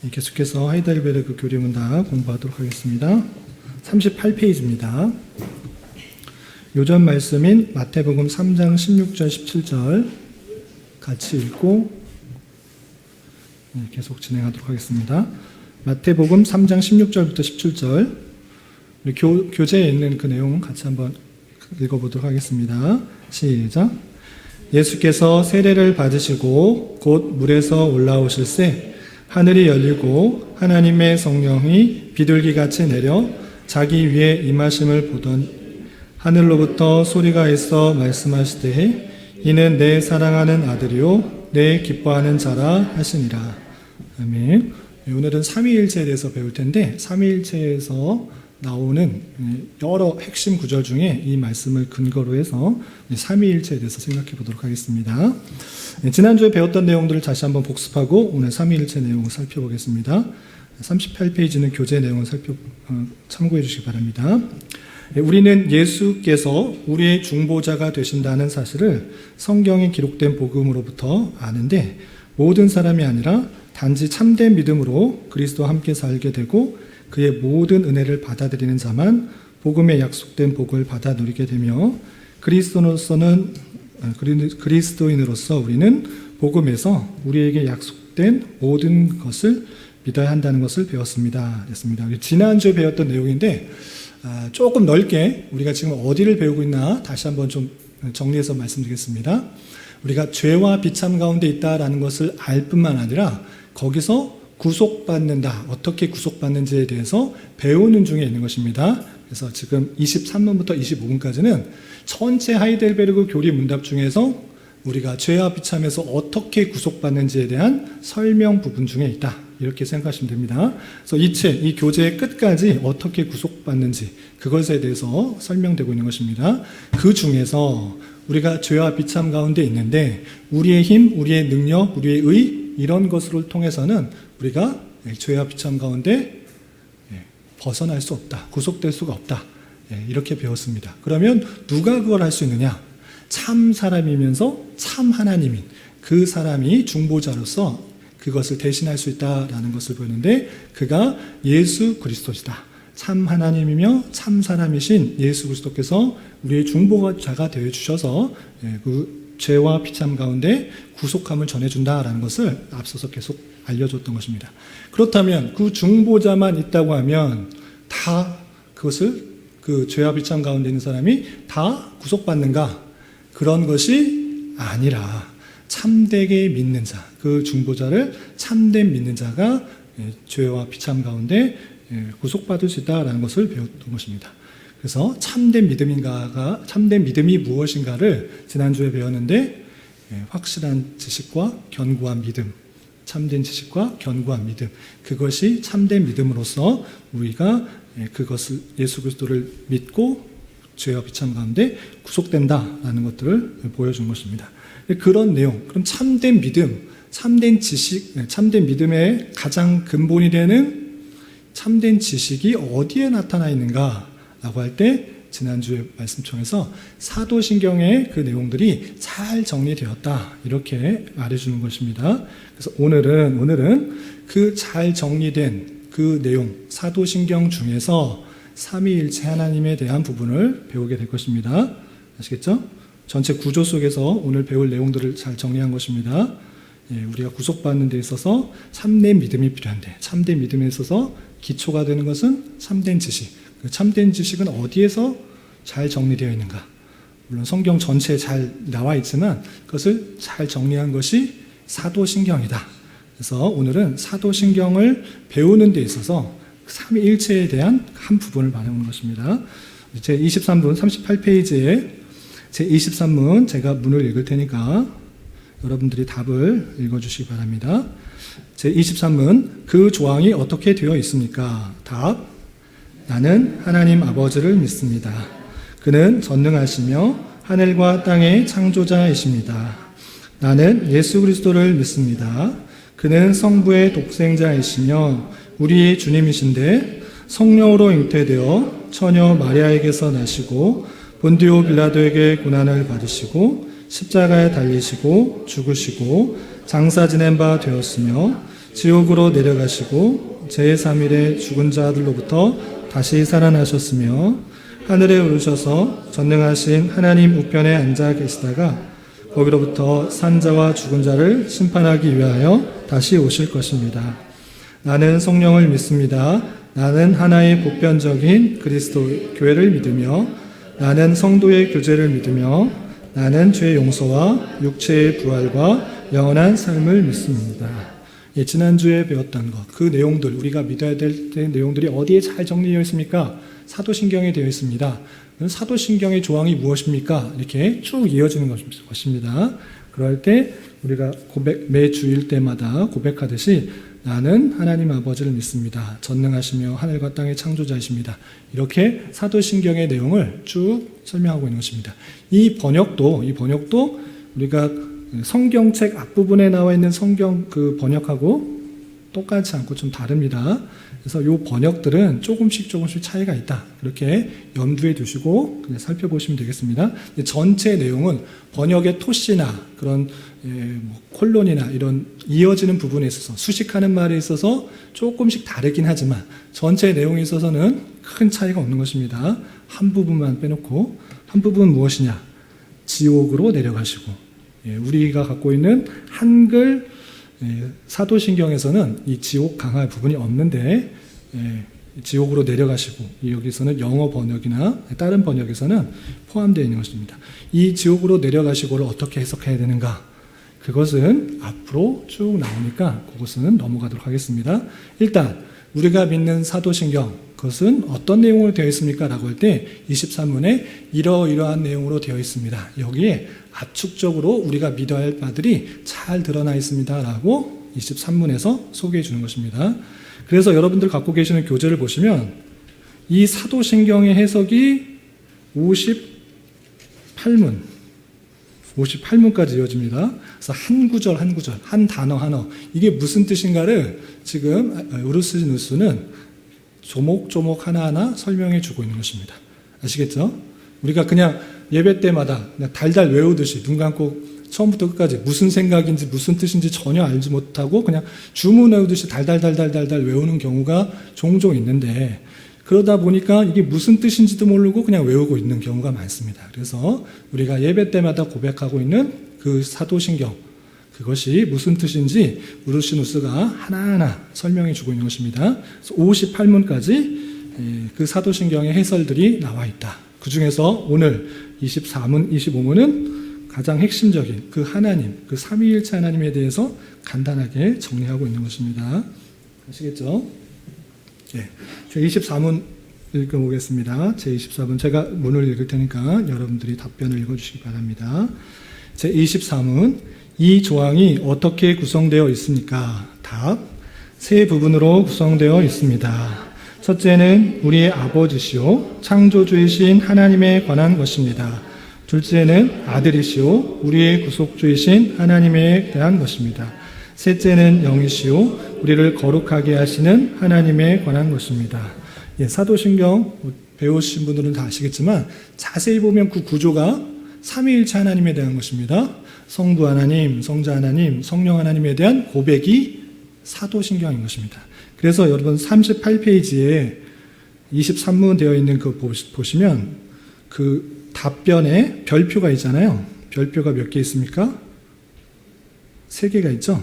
계속해서 하이델베르그 교리문답 공부하도록 하겠습니다. 38페이지입니다. 요전 말씀인 마태복음 3장 16절 17절 같이 읽고 계속 진행하도록 하겠습니다. 마태복음 3장 16절부터 17절 교재에 있는 그 내용 같이 한번 읽어보도록 하겠습니다. 시작. 예수께서 세례를 받으시고 곧 물에서 올라오실새 하늘이 열리고 하나님의 성령이 비둘기같이 내려 자기 위에 임하심을 보던 하늘로부터 소리가 있어 말씀하시되 이는 내 사랑하는 아들이요 내 기뻐하는 자라 하시니라. 아멘. 오늘은 삼위일체에 대해서 배울 텐데 삼위일체에서 나오는 여러 핵심 구절 중에 이 말씀을 근거로 해서 삼위일체에 대해서 생각해 보도록 하겠습니다. 지난주에 배웠던 내용들을 다시 한번 복습하고 오늘 삼위일체 내용을 살펴보겠습니다. 38페이지는 교재 내용을 참고해 주시기 바랍니다. 우리는 예수께서 우리의 중보자가 되신다는 사실을 성경에 기록된 복음으로부터 아는데 모든 사람이 아니라 단지 참된 믿음으로 그리스도와 함께 살게 되고 그의 모든 은혜를 받아들이는 자만 복음에 약속된 복을 받아 누리게 되며 그리스도인으로서 우리는 복음에서 우리에게 약속된 모든 것을 믿어야 한다는 것을 배웠습니다. 됐습니다. 지난주에 배웠던 내용인데 조금 넓게 우리가 지금 어디를 배우고 있나 다시 한번 좀 정리해서 말씀드리겠습니다. 우리가 죄와 비참 가운데 있다라는 것을 알 뿐만 아니라 거기서 구속받는다, 어떻게 구속받는지에 대해서 배우는 중에 있는 것입니다. 그래서 지금 23문부터 25문까지는 전체 하이델베르그 교리 문답 중에서 우리가 죄와 비참에서 어떻게 구속받는지에 대한 설명 부분 중에 있다, 이렇게 생각하시면 됩니다. 그래서 이 교재의 끝까지 어떻게 구속받는지 그것에 대해서 설명되고 있는 것입니다. 그 중에서 우리가 죄와 비참 가운데 있는데 우리의 힘, 우리의 능력, 우리의 의 이런 것을 통해서는 우리가 죄와 비참 가운데 벗어날 수 없다, 구속될 수가 없다, 이렇게 배웠습니다. 그러면 누가 그걸 할 수 있느냐? 참 사람이면서 참 하나님인 그 사람이 중보자로서 그것을 대신할 수 있다라는 것을 보는데 그가 예수 그리스도시다. 참 하나님이며 참 사람이신 예수 그리스도께서 우리의 중보자가 되어주셔서 그 죄와 비참 가운데 구속함을 전해준다라는 것을 앞서서 계속 알려줬던 것입니다. 그렇다면 그 중보자만 있다고 하면 다 그것을 그 죄와 비참 가운데 있는 사람이 다 구속받는가? 그런 것이 아니라 참되게 믿는 자, 그 중보자를 참된 믿는 자가 죄와 비참 가운데 구속받을 수 있다라는 것을 배웠던 것입니다. 그래서 참된 믿음이 무엇인가를 지난주에 배웠는데 확실한 지식과 견고한 믿음, 참된 지식과 견고한 믿음, 그것이 참된 믿음으로써 우리가 그것을 예수 그리스도를 믿고 죄와 비참 가운데 구속된다라는 것들을 보여준 것입니다. 그런 내용, 그럼 참된 믿음, 참된 지식, 참된 믿음의 가장 근본이 되는 참된 지식이 어디에 나타나 있는가라고 할 때 지난주에 말씀통해서 사도신경의 그 내용들이 잘 정리되었다, 이렇게 말해주는 것입니다. 그래서 오늘은 그 잘 정리된 그 내용, 사도신경 중에서 삼위일체 하나님에 대한 부분을 배우게 될 것입니다. 아시겠죠? 전체 구조 속에서 오늘 배울 내용들을 잘 정리한 것입니다. 우리가 구속받는 데 있어서 참된 믿음이 필요한데 참된 믿음에 있어서 기초가 되는 것은 참된 지식. 그 참된 지식은 어디에서 잘 정리되어 있는가? 물론 성경 전체에 잘 나와 있지만 그것을 잘 정리한 것이 사도신경이다. 그래서 오늘은 사도신경을 배우는 데 있어서 삼위일체에 대한 한 부분을 말해보는 것입니다. 제 23문 38페이지에 제 23문 제가 문을 읽을 테니까 여러분들이 답을 읽어주시기 바랍니다. 제 23문 그 조항이 어떻게 되어 있습니까? 답. 나는 하나님 아버지를 믿습니다. 그는 전능하시며 하늘과 땅의 창조자이십니다. 나는 예수 그리스도를 믿습니다. 그는 성부의 독생자이시며 우리의 주님이신데 성령으로 잉태되어 처녀 마리아에게서 나시고 본디오 빌라도에게 고난을 받으시고 십자가에 달리시고 죽으시고 장사 지낸 바 되었으며 지옥으로 내려가시고 제3일에 죽은 자들로부터 다시 살아나셨으며 하늘에 오르셔서 전능하신 하나님 우편에 앉아 계시다가 거기로부터 산자와 죽은 자를 심판하기 위하여 다시 오실 것입니다. 나는 성령을 믿습니다. 나는 하나의 보편적인 그리스도 교회를 믿으며 나는 성도의 교제를 믿으며 나는 죄 용서와 육체의 부활과 영원한 삶을 믿습니다. 예, 지난주에 배웠던 것, 그 내용들, 우리가 믿어야 될 내용들이 어디에 잘 정리되어 있습니까? 사도신경에 되어 있습니다. 사도신경의 조항이 무엇입니까? 이렇게 쭉 이어지는 것입니다. 그럴 때 우리가 매 주일 때마다 고백하듯이 나는 하나님 아버지를 믿습니다. 전능하시며 하늘과 땅의 창조자이십니다. 이렇게 사도신경의 내용을 쭉 설명하고 있는 것입니다. 이 번역도 우리가 성경책 앞부분에 나와 있는 성경 그 번역하고 똑같지 않고 좀 다릅니다. 그래서 이 번역들은 조금씩 차이가 있다. 그렇게 염두에 두시고 그냥 살펴보시면 되겠습니다. 전체 내용은 번역의 토시나 그런 콜론이나 이런 이어지는 부분에 있어서 수식하는 말에 있어서 조금씩 다르긴 하지만 전체 내용에 있어서는 큰 차이가 없는 것입니다. 한 부분만 빼놓고 한 부분은 무엇이냐? 지옥으로 내려가시고 우리가 갖고 있는 한글 사도신경에서는 이 지옥 강할 부분이 없는데 지옥으로 내려가시고 여기서는 영어 번역이나 다른 번역에서는 포함되어 있는 것입니다. 이 지옥으로 내려가시고를 어떻게 해석해야 되는가? 그것은 앞으로 쭉 나오니까 그것은 넘어가도록 하겠습니다. 일단 우리가 믿는 사도신경 그것은 어떤 내용으로 되어 있습니까? 라고 할 때 23문에 이러이러한 내용으로 되어 있습니다. 여기에 압축적으로 우리가 믿어야 할 바들이 잘 드러나 있습니다. 라고 23문에서 소개해 주는 것입니다. 그래서 여러분들 갖고 계시는 교재를 보시면 이 사도신경의 해석이 58문까지 이어집니다. 그래서 한 구절, 한 단어, 이게 무슨 뜻인가를 지금 우르시누스는 조목조목 하나하나 설명해 주고 있는 것입니다. 아시겠죠? 우리가 그냥 예배 때마다 그냥 달달 외우듯이 눈 감고 처음부터 끝까지 무슨 생각인지 무슨 뜻인지 전혀 알지 못하고 그냥 주문 외우듯이 달달달달달달 외우는 경우가 종종 있는데 그러다 보니까 이게 무슨 뜻인지도 모르고 그냥 외우고 있는 경우가 많습니다. 그래서 우리가 예배 때마다 고백하고 있는 그 사도신경 그것이 무슨 뜻인지 우르시누스가 하나하나 설명해 주고 있는 것입니다. 58문까지 그 사도신경의 해설들이 나와 있다. 그 중에서 오늘 24문, 25문은 가장 핵심적인 그 하나님, 그 삼위일체 하나님에 대해서 간단하게 정리하고 있는 것입니다. 아시겠죠? 예. 제 24문 읽어보겠습니다. 제 24문 제가 문을 읽을 테니까 여러분들이 답변을 읽어주시기 바랍니다. 제 24문 이 조항이 어떻게 구성되어 있습니까? 답. 세 부분으로 구성되어 있습니다. 첫째는 우리의 아버지시오 창조주이신 하나님에 관한 것입니다. 둘째는 아들이시오 우리의 구속주이신 하나님에 대한 것입니다. 셋째는 영이시오 우리를 거룩하게 하시는 하나님에 관한 것입니다. 예, 사도신경 배우신 분들은 다 아시겠지만 자세히 보면 그 구조가 삼위일체 하나님에 대한 것입니다. 성부 하나님, 성자 하나님, 성령 하나님에 대한 고백이 사도신경인 것입니다. 그래서 여러분 38페이지에 23문 되어 있는 그 보시면 그 답변에 별표가 있잖아요. 별표가 몇 개 있습니까? 3개가 있죠.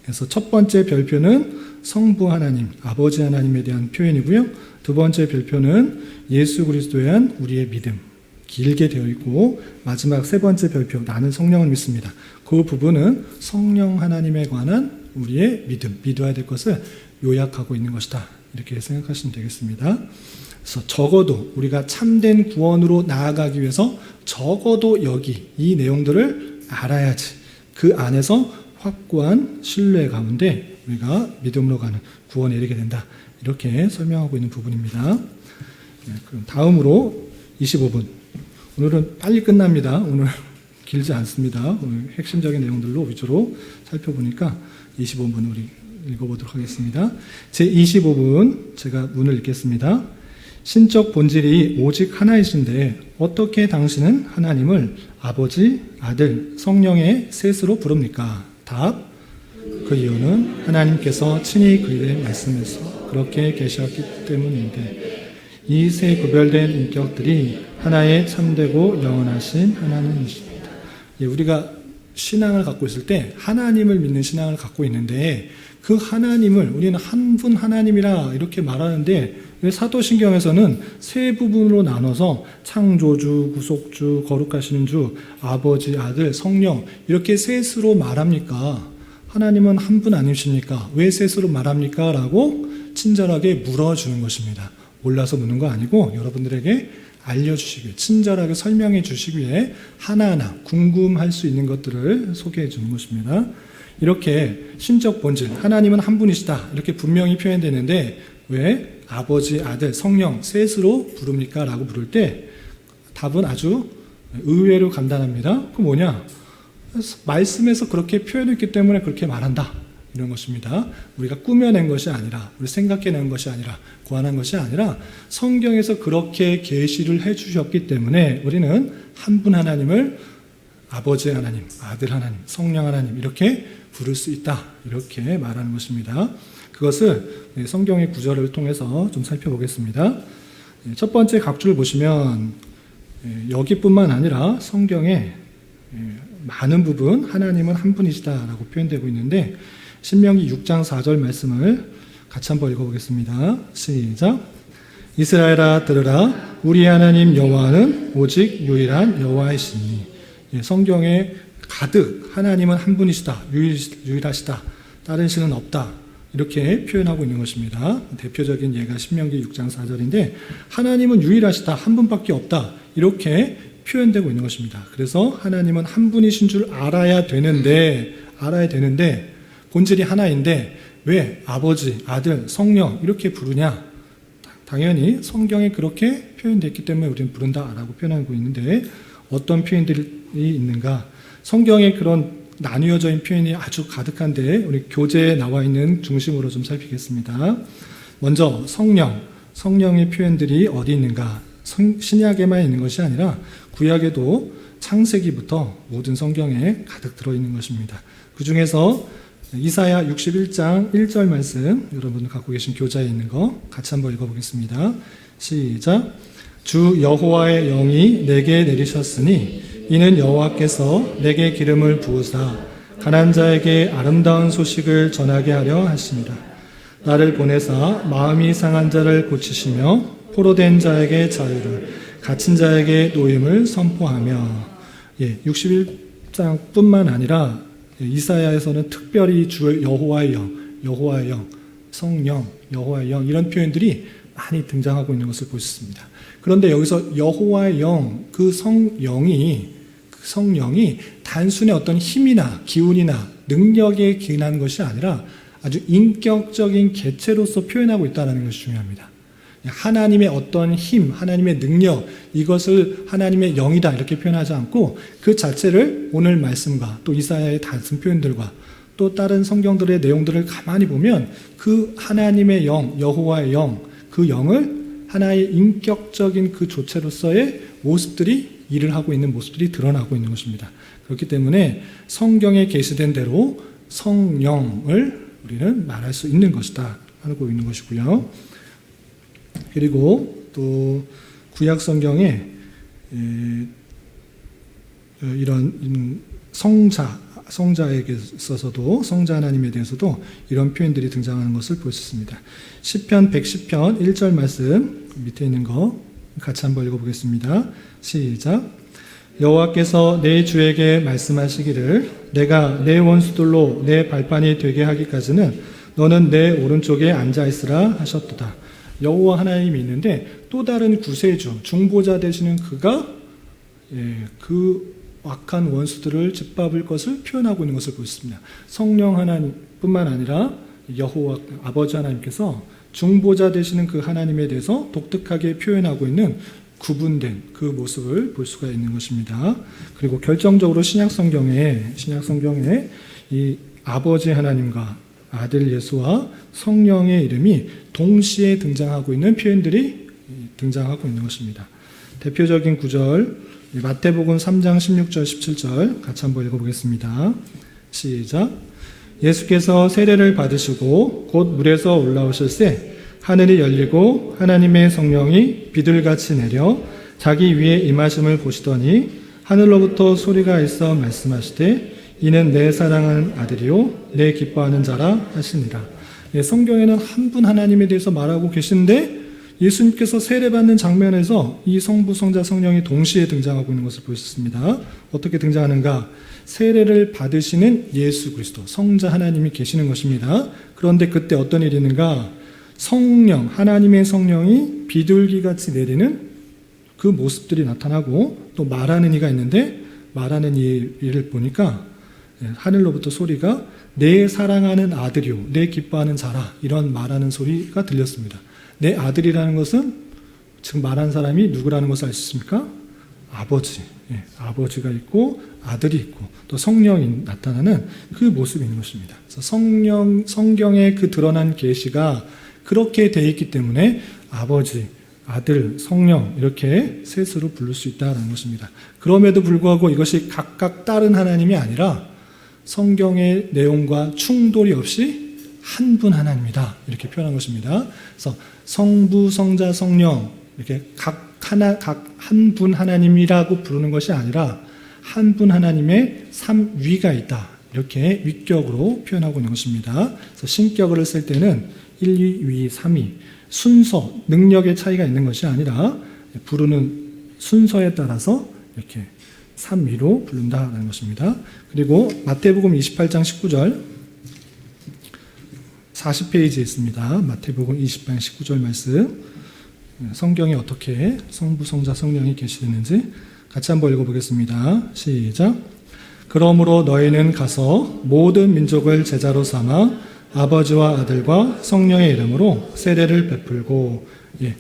그래서 첫 번째 별표는 성부 하나님, 아버지 하나님에 대한 표현이고요. 두 번째 별표는 예수 그리스도에 대한 우리의 믿음. 길게 되어 있고 마지막 세 번째 별표 나는 성령을 믿습니다. 그 부분은 성령 하나님에 관한 우리의 믿음, 믿어야 될 것을 요약하고 있는 것이다. 이렇게 생각하시면 되겠습니다. 그래서 적어도 우리가 참된 구원으로 나아가기 위해서 적어도 여기 이 내용들을 알아야지 그 안에서 확고한 신뢰 가운데 우리가 믿음으로 가는 구원에 이르게 된다. 이렇게 설명하고 있는 부분입니다. 그럼 다음으로 25분. 오늘은 빨리 끝납니다. 오늘 길지 않습니다. 오늘 핵심적인 내용들로 위주로 살펴보니까 25분 우리 읽어보도록 하겠습니다. 제25분 제가 문을 읽겠습니다. 신적 본질이 오직 하나이신데 어떻게 당신은 하나님을 아버지, 아들, 성령의 셋으로 부릅니까? 답. 그 이유는 하나님께서 친히 그의 말씀에서 그렇게 계셨기 때문인데, 이 세 구별된 인격들이 하나의 참되고 영원하신 하나님이십니다. 우리가 신앙을 갖고 있을 때 하나님을 믿는 신앙을 갖고 있는데, 그 하나님을 우리는 한 분 하나님이라 이렇게 말하는데, 사도신경에서는 세 부분으로 나눠서 창조주, 구속주, 거룩하시는 주, 아버지, 아들, 성령 이렇게 셋으로 말합니까? 하나님은 한 분 아니십니까? 왜 셋으로 말합니까? 라고 친절하게 물어주는 것입니다. 몰라서 묻는 거 아니고 여러분들에게 알려주시기 위해, 친절하게 설명해 주시기 위해 하나하나 궁금할 수 있는 것들을 소개해 주는 것입니다. 이렇게 신적 본질, 하나님은 한 분이시다 이렇게 분명히 표현되는데, 왜 아버지, 아들, 성령 셋으로 부릅니까? 라고 물을 때 답은 아주 의외로 간단합니다. 그 뭐냐? 말씀에서 그렇게 표현했기 때문에 그렇게 말한다, 이런 것입니다. 우리가 꾸며낸 것이 아니라, 우리 생각해낸 것이 아니라, 고안한 것이 아니라 성경에서 그렇게 계시를 해주셨기 때문에 우리는 한 분 하나님을 아버지 하나님, 아들 하나님, 성령 하나님 이렇게 부를 수 있다, 이렇게 말하는 것입니다. 그것을 성경의 구절을 통해서 좀 살펴보겠습니다. 첫 번째 각주를 보시면 여기뿐만 아니라 성경에 많은 부분 하나님은 한 분이시다라고 표현되고 있는데, 신명기 6장 4절 말씀을 같이 한번 읽어보겠습니다. 시작. 이스라엘아 들으라, 우리 하나님 여호와는 오직 유일한 여호와이시니. 성경에 가득 하나님은 한 분이시다, 유일하시다, 다른 신은 없다, 이렇게 표현하고 있는 것입니다. 대표적인 예가 신명기 6장 4절인데, 하나님은 유일하시다, 한 분밖에 없다, 이렇게 표현되고 있는 것입니다. 그래서 하나님은 한 분이신 줄 알아야 되는데 본질이 하나인데 왜 아버지, 아들, 성령 이렇게 부르냐? 당연히 성경에 그렇게 표현됐기 때문에 우리는 부른다라고 표현하고 있는데, 어떤 표현들이 있는가? 성경에 그런 나뉘어져 있는 표현이 아주 가득한데, 우리 교재에 나와 있는 중심으로 좀 살피겠습니다. 먼저 성령의 표현들이 어디 있는가? 신약에만 있는 것이 아니라 구약에도 창세기부터 모든 성경에 가득 들어있는 것입니다. 그 중에서 이사야 61장 1절 말씀, 여러분 갖고 계신 교재에 있는 거 같이 한번 읽어보겠습니다. 시작. 주 여호와의 영이 내게 내리셨으니 이는 여호와께서 내게 기름을 부으사 가난한 자에게 아름다운 소식을 전하게 하려 하십니다. 나를 보내사 마음이 상한 자를 고치시며 포로된 자에게 자유를, 갇힌 자에게 노임을 선포하며. 61장뿐만 아니라 이사야에서는 특별히 주 여호와의 영, 성령, 여호와의 영 이런 표현들이 많이 등장하고 있는 것을 볼 수 있습니다. 그런데 여기서 여호와의 영, 그 성령이 단순히 어떤 힘이나 기운이나 능력에 기인하는 것이 아니라 아주 인격적인 개체로서 표현하고 있다는 것이 중요합니다. 하나님의 어떤 힘, 하나님의 능력, 이것을 하나님의 영이다 이렇게 표현하지 않고, 그 자체를 오늘 말씀과 또 이사야의 단순 표현들과 또 다른 성경들의 내용들을 가만히 보면 그 하나님의 영, 여호와의 영, 그 영을 하나의 인격적인 그 조체로서의 모습들이, 일을 하고 있는 모습들이 드러나고 있는 것입니다. 그렇기 때문에 성경에 게시된 대로 성령을 우리는 말할 수 있는 것이다 하고 있는 것이고요. 그리고 또 구약 성경에 이런 성자에게 있어서도, 성자 하나님에 대해서도 이런 표현들이 등장하는 것을 볼 수 있습니다. 시편 110편 1절 말씀 밑에 있는 거 같이 한번 읽어보겠습니다. 시작. 여호와께서 내 주에게 말씀하시기를 내가 내 원수들로 내 발판이 되게 하기까지는 너는 내 오른쪽에 앉아있으라 하셨도다. 여호와 하나님이 있는데 또 다른 구세주, 중보자 되시는 그가 그 악한 원수들을 짓밟을 것을 표현하고 있는 것을 볼 수 있습니다. 성령 하나님뿐만 아니라 여호와 아버지 하나님께서 중보자 되시는 그 하나님에 대해서 독특하게 표현하고 있는 구분된 그 모습을 볼 수가 있는 것입니다. 그리고 결정적으로 신약 성경에 이 아버지 하나님과 아들 예수와 성령의 이름이 동시에 등장하고 있는 표현들이 등장하고 있는 것입니다. 대표적인 구절 마태복음 3장 16절 17절 같이 한번 읽어보겠습니다. 시작. 예수께서 세례를 받으시고 곧 물에서 올라오실새 하늘이 열리고 하나님의 성령이 비둘같이 내려 자기 위에 임하심을 보시더니 하늘로부터 소리가 있어 말씀하시되 이는 내 사랑하는 아들이요 내 기뻐하는 자라 하시니라. 성경에는 한 분 하나님에 대해서 말하고 계신데 예수님께서 세례받는 장면에서 이 성부, 성자, 성령이 동시에 등장하고 있는 것을 보셨습니다. 어떻게 등장하는가? 세례를 받으시는 예수 그리스도, 성자 하나님이 계시는 것입니다. 그런데 그때 어떤 일이 있는가? 성령, 하나님의 성령이 비둘기같이 내리는 그 모습들이 나타나고 또 말하는 이가 있는데 말하는 이를 보니까 하늘로부터 소리가 내 사랑하는 아들이요 내 기뻐하는 자라 이런 말하는 소리가 들렸습니다. 내 아들이라는 것은 지금 말한 사람이 누구라는 것을 알 수 있습니까? 아버지. 아버지가 있고 아들이 있고 또 성령이 나타나는 그 모습이 있는 것입니다. 그래서 성경에 그 드러난 계시가 그렇게 되어 있기 때문에 아버지, 아들, 성령 이렇게 셋으로 부를 수 있다는 것입니다. 그럼에도 불구하고 이것이 각각 다른 하나님이 아니라 성경의 내용과 충돌이 없이 한 분 하나님이다 이렇게 표현한 것입니다. 그래서 성부, 성자, 성령 이렇게 각 한 분 하나님이라고 부르는 것이 아니라 한 분 하나님의 삼위가 있다 이렇게 위격으로 표현하고 있는 것입니다. 그래서 신격어를 쓸 때는 1, 2, 위, 3위 순서, 능력의 차이가 있는 것이 아니라 부르는 순서에 따라서 이렇게 삼위로 부른다는 것입니다. 그리고 마태복음 28장 19절 40페이지에 있습니다. 마태복음 28장 19절 말씀 성경에 어떻게 성부, 성자, 성령이 계시는지 같이 한번 읽어보겠습니다. 시작. 그러므로 너희는 가서 모든 민족을 제자로 삼아 아버지와 아들과 성령의 이름으로 세례를 베풀고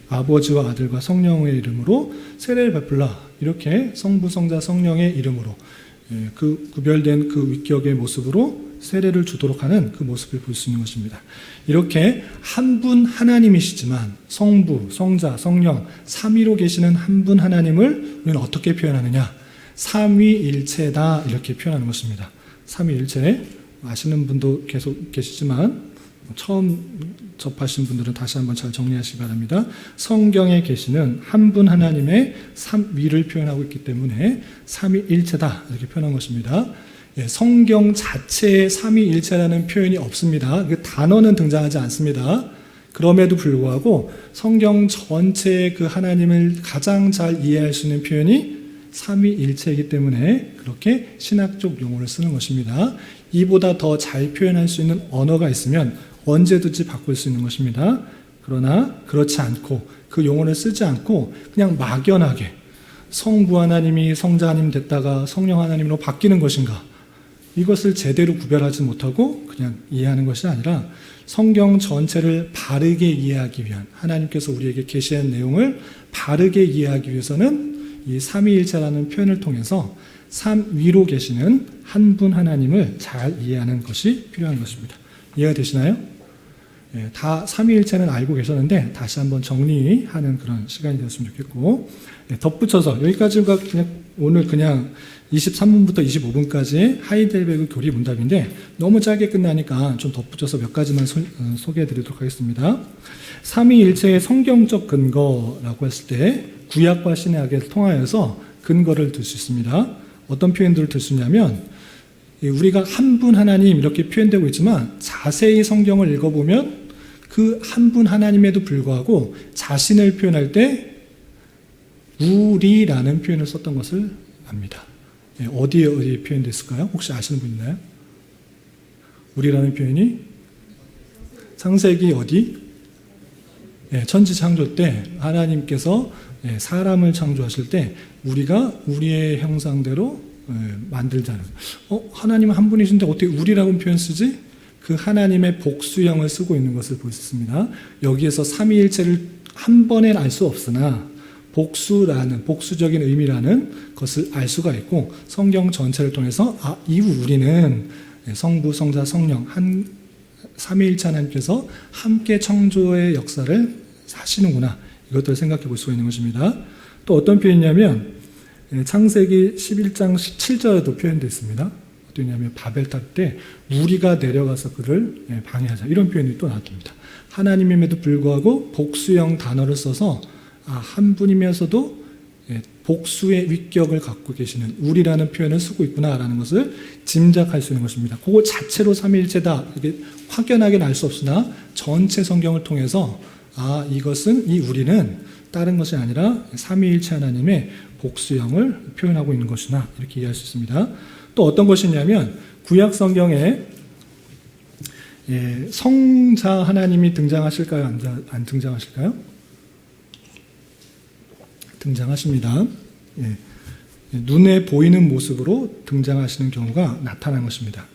아버지와 아들과 성령의 이름으로 세례를 베풀라 이렇게 성부, 성자, 성령의 이름으로 그 구별된 그 위격의 모습으로 세례를 주도록 하는 그 모습을 볼 수 있는 것입니다. 이렇게 한 분 하나님이시지만 성부, 성자, 성령 삼위로 계시는 한 분 하나님을 우리는 어떻게 표현하느냐? 삼위일체다 이렇게 표현하는 것입니다. 삼위일체 아시는 분도 계속 계시지만 처음 접하신 분들은 다시 한번 잘 정리하시기 바랍니다. 성경에 계시는 한 분 하나님의 삼위를 표현하고 있기 때문에 삼위일체다 이렇게 표현한 것입니다. 성경 자체에 삼위일체라는 표현이 없습니다. 그 단어는 등장하지 않습니다. 그럼에도 불구하고 성경 전체의 그 하나님을 가장 잘 이해할 수 있는 표현이 삼위일체이기 때문에 그렇게 신학적 용어를 쓰는 것입니다. 이보다 더 잘 표현할 수 있는 언어가 있으면 언제든지 바꿀 수 있는 것입니다. 그러나 그렇지 않고 그 용어를 쓰지 않고 그냥 막연하게 성부 하나님이 성자 하나님 됐다가 성령 하나님으로 바뀌는 것인가 이것을 제대로 구별하지 못하고 그냥 이해하는 것이 아니라 성경 전체를 바르게 이해하기 위한 하나님께서 우리에게 계시한 내용을 바르게 이해하기 위해서는 이 삼위일체라는 표현을 통해서 삼위로 계시는 한 분 하나님을 잘 이해하는 것이 필요한 것입니다. 이해가 되시나요? 다 삼위일체는 알고 계셨는데 다시 한번 정리하는 그런 시간이 되었으면 좋겠고 덧붙여서 여기까지가 오늘 그냥 23분부터 25분까지 하이델베르그 교리 문답인데 너무 짧게 끝나니까 좀 덧붙여서 몇 가지만 소개해 드리도록 하겠습니다. 삼위일체의 성경적 근거라고 했을 때 구약과 신약을 통하여서 근거를 들 수 있습니다. 어떤 표현들을 들 수 있냐면 우리가 한 분 하나님 이렇게 표현되고 있지만 자세히 성경을 읽어보면 그 한 분 하나님에도 불구하고 자신을 표현할 때 우리라는 표현을 썼던 것을 압니다. 어디에 표현됐을까요? 혹시 아시는 분 있나요? 우리라는 표현이 창세기 어디? 천지 창조 때 하나님께서 사람을 창조하실 때 우리가 우리의 형상대로 만들자는 하나님은 한 분이신데 어떻게 우리라고 표현 쓰지? 그 하나님의 복수형을 쓰고 있는 것을 볼 수 있습니다. 여기에서 삼위일체를 한 번에 알 수 없으나 복수적인 의미라는 것을 알 수가 있고 성경 전체를 통해서 이후 우리는 성부, 성자, 성령 한 삼위일체 하나님께서 함께 창조의 역사를 하시는구나 이것들을 생각해 볼 수가 있는 것입니다. 또 어떤 표현이냐면 창세기 11장 17절에도 표현되어 있습니다. 기록되냐면 바벨탑 때 무리가 내려가서 그를 방해하자 이런 표현이 또 나옵니다. 하나님임에도 불구하고 복수형 단어를 써서 한 분이면서도 복수의 위격을 갖고 계시는 우리라는 표현을 쓰고 있구나라는 것을 짐작할 수 있는 것입니다. 그거 자체로 삼위일체다 이게 확연하게는 알 수 없으나 전체 성경을 통해서 이것은 이 우리는 다른 것이 아니라 삼위일체 하나님의 복수형을 표현하고 있는 것이나 이렇게 이해할 수 있습니다. 또 어떤 것이냐면 구약 성경에 성자 하나님이 등장하실까요? 안 등장하실까요? 등장하십니다. 눈에 보이는 모습으로 등장하시는 경우가 나타난 것입니다.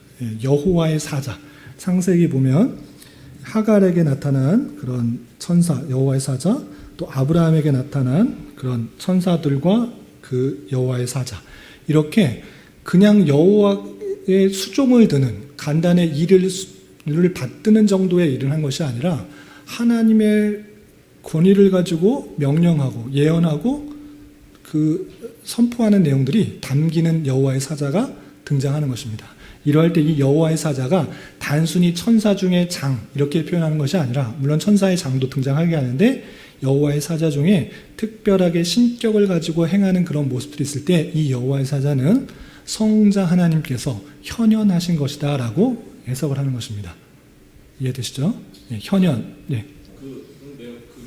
여호와의 사자, 창세기 보면 하갈에게 나타난 그런 천사, 여호와의 사자, 또 아브라함에게 나타난 그런 천사들과 그 여호와의 사자, 이렇게 그냥 여호와의 수종을 드는 간단의 일을 받드는 정도의 일을 한 것이 아니라 하나님의 권위를 가지고 명령하고 예언하고 그 선포하는 내용들이 담기는 여호와의 사자가 등장하는 것입니다. 이러할 때 이 여호와의 사자가 단순히 천사 중에 장 이렇게 표현하는 것이 아니라 물론 천사의 장도 등장하게 하는데 여호와의 사자 중에 특별하게 신격을 가지고 행하는 그런 모습들이 있을 때 이 여호와의 사자는 성자 하나님께서 현현하신 것이다 라고 해석을 하는 것입니다. 이해되시죠? 현현. 그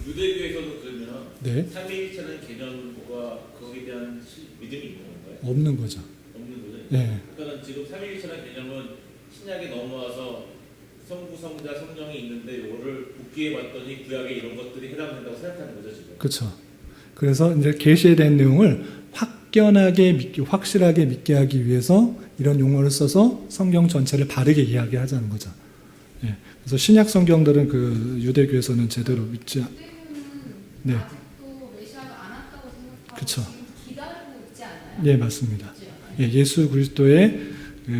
유대교에서도 그러면 삼위일체라는 개념과 거기에 대한 믿음이 있는 건가요? 없는 거죠. 없는 거죠? 네. 그러니까 지금 삼위일체라는 개념은 신약에 넘어와서 성부, 성자, 성령이 있는데 이거를 복귀해 봤더니 구약에 이런 것들이 해당된다고 생각하는 거죠 지금. 그렇죠. 그래서 이제 계시에 대한 내용을 확실하게 믿게 하기 위해서 이런 용어를 써서 성경 전체를 바르게 이야기하자는 거죠. 그래서 신약 성경들은 그 유대교에서는 제대로 믿지 아직도 메시아가 안 왔다고 생각하고 그쵸. 지금 기다리고 있지 않나요? 네, 맞습니다. 예수 그리스도의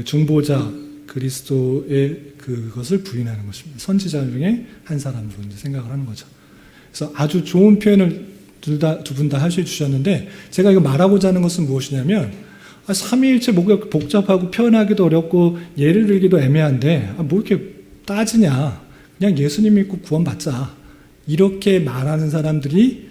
중보자 그리스도의 그것을 부인하는 것입니다. 선지자 중에 한 사람으로 이제 생각을 하는 거죠. 그래서 아주 좋은 표현을 두 분 다 하셔 주셨는데 제가 이거 말하고자 하는 것은 무엇이냐면 삼위일체 뭐가 복잡하고 표현하기도 어렵고 예를 들기도 애매한데 뭐 이렇게 따지냐 그냥 예수님 믿고 구원받자 이렇게 말하는 사람들이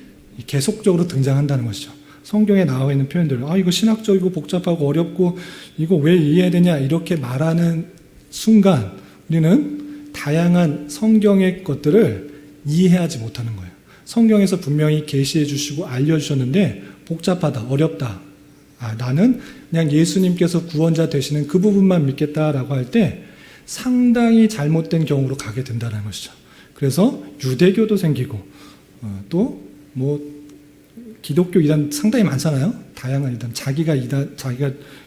계속적으로 등장한다는 것이죠. 성경에 나와 있는 표현들 이거 신학적이고 복잡하고 어렵고 이거 왜 이해해야 되냐 이렇게 말하는 순간 우리는 다양한 성경의 것들을 이해하지 못하는 거예요. 성경에서 분명히 계시해 주시고 알려주셨는데 복잡하다, 어렵다. 나는 그냥 예수님께서 구원자 되시는 그 부분만 믿겠다라고 할 때 상당히 잘못된 경우로 가게 된다는 것이죠. 그래서 유대교도 생기고 또 뭐 기독교 이단 상당히 많잖아요. 다양한 이단, 자기가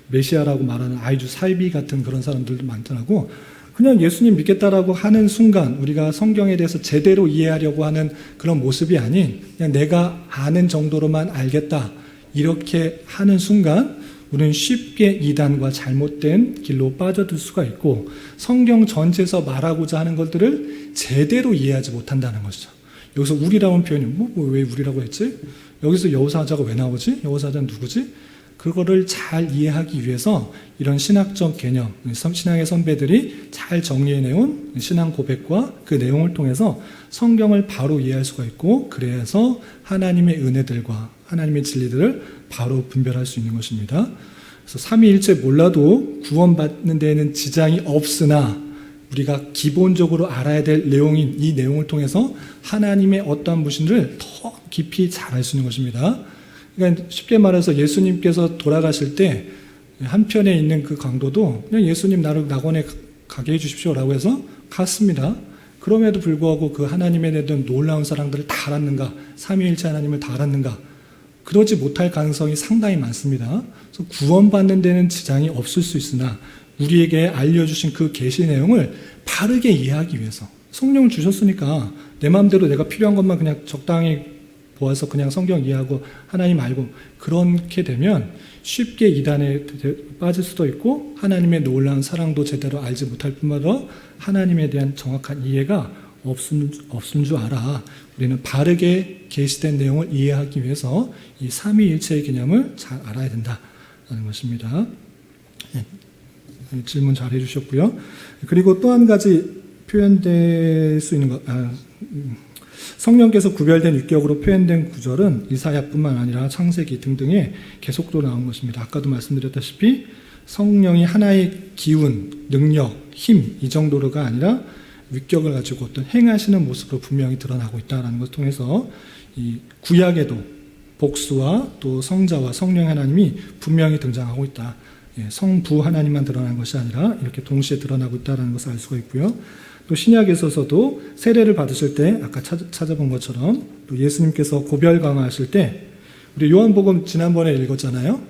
메시아라고 말하는 아이주 사이비 같은 그런 사람들도 많더라고. 그냥 예수님 믿겠다라고 하는 순간 우리가 성경에 대해서 제대로 이해하려고 하는 그런 모습이 아닌 그냥 내가 아는 정도로만 알겠다 이렇게 하는 순간 우리는 쉽게 이단과 잘못된 길로 빠져들 수가 있고 성경 전체에서 말하고자 하는 것들을 제대로 이해하지 못한다는 것이죠. 여기서 우리라는 표현이 왜 우리라고 했지? 여기서 여호사자가 왜 나오지? 여호사자는 누구지? 그거를 잘 이해하기 위해서 이런 신학적 개념, 신앙의 선배들이 잘 정리해내온 신앙 고백과 그 내용을 통해서 성경을 바로 이해할 수가 있고 그래서 하나님의 은혜들과 하나님의 진리들을 바로 분별할 수 있는 것입니다. 그래서 삼위일체 몰라도 구원받는 데에는 지장이 없으나 우리가 기본적으로 알아야 될 내용인 이 내용을 통해서 하나님의 어떠한 무신을 더 깊이 잘 알 수 있는 것입니다. 그러니까 쉽게 말해서 예수님께서 돌아가실 때 한편에 있는 그 강도도 그냥 예수님 나를 낙원에 가게 해주십시오라고 해서 갔습니다. 그럼에도 불구하고 그 하나님에 대한 놀라운 사랑들을 다 알았는가? 삼위일체 하나님을 다 알았는가? 그러지 못할 가능성이 상당히 많습니다. 그래서 구원받는 데는 지장이 없을 수 있으나 우리에게 알려주신 그 계시 내용을 바르게 이해하기 위해서 성령을 주셨으니까 내 마음대로 내가 필요한 것만 그냥 적당히 보아서 그냥 성경 이해하고 하나님 알고 그렇게 되면 쉽게 이단에 빠질 수도 있고 하나님의 놀라운 사랑도 제대로 알지 못할 뿐만 아니라 하나님에 대한 정확한 이해가 없음 줄 알아. 우리는 바르게 계시된 내용을 이해하기 위해서 이 삼위일체의 개념을 잘 알아야 된다는 것입니다. 질문 잘 해주셨고요. 그리고 또 한 가지 표현될 수 있는 것, 성령께서 구별된 유격으로 표현된 구절은 이사야뿐만 아니라 창세기 등등에 계속적으로 나온 것입니다. 아까도 말씀드렸다시피 성령이 하나의 기운, 능력, 힘 이 정도로가 아니라 위격을 가지고 어떤 행하시는 모습으로 분명히 드러나고 있다는 것을 통해서 이 구약에도 복수와 또 성자와 성령 하나님이 분명히 등장하고 있다. 성부 하나님만 드러난 것이 아니라 이렇게 동시에 드러나고 있다는 것을 알 수가 있고요. 또 신약에서도 세례를 받으실 때 아까 찾아본 것처럼 또 예수님께서 고별 강화하실 때 우리 요한복음 지난번에 읽었잖아요.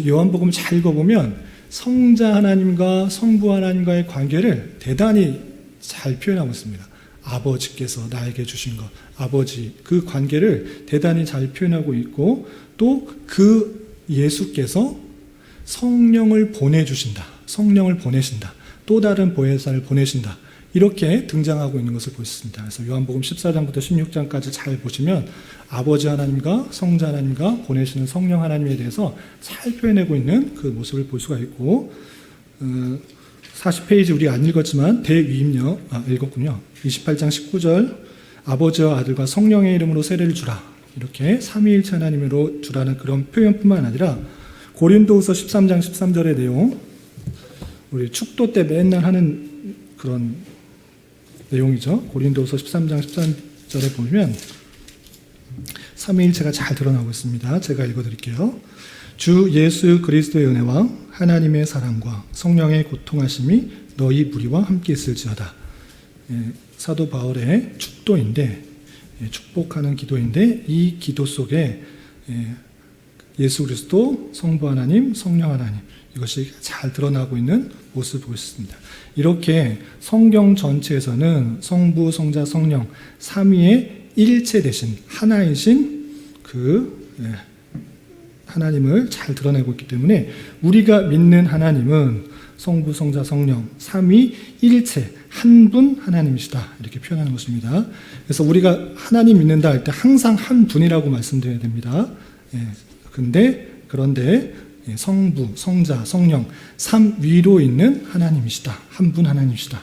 요한복음 잘 읽어보면 성자 하나님과 성부 하나님과의 관계를 대단히 잘 표현하고 있습니다. 아버지께서 나에게 주신 것, 아버지 그 관계를 대단히 잘 표현하고 있고 또 그 예수께서 성령을 보내주신다. 성령을 보내신다. 또 다른 보혜사를 보내신다. 이렇게 등장하고 있는 것을 볼 수 있습니다. 그래서 요한복음 14장부터 16장까지 잘 보시면 아버지 하나님과 성자 하나님과 보내시는 성령 하나님에 대해서 잘 표현하고 있는 그 모습을 볼 수가 있고 40페이지 우리 안 읽었지만 대위임령 읽었군요. 28장 19절 아버지와 아들과 성령의 이름으로 세례를 주라. 이렇게 삼위일체 하나님으로 주라는 그런 표현뿐만 아니라 고린도후서 13장 13절의 내용 우리 축도 때 맨날 하는 그런 내용이죠. 고린도후서 13장 13절에 보면 삼위일체가 잘 드러나고 있습니다. 제가 읽어드릴게요. 주 예수 그리스도의 은혜와 하나님의 사랑과 성령의 고통하심이 너희 무리와 함께 있을지어다. 사도 바울의 축도인데 축복하는 기도인데 이 기도 속에 예수 그리스도, 성부 하나님, 성령 하나님 이것이 잘 드러나고 있는 모습을 보고 있습니다. 이렇게 성경 전체에서는 성부, 성자, 성령 삼위의 일체 되신 하나이신 그 하나님을 잘 드러내고 있기 때문에 우리가 믿는 하나님은 성부, 성자, 성령 삼위 일체 한 분 하나님이시다 이렇게 표현하는 것입니다. 그래서 우리가 하나님 믿는다 할 때 항상 한 분이라고 말씀드려야 됩니다. 그런데 성부, 성자, 성령 삼위로 있는 하나님이시다. 한 분 하나님이시다.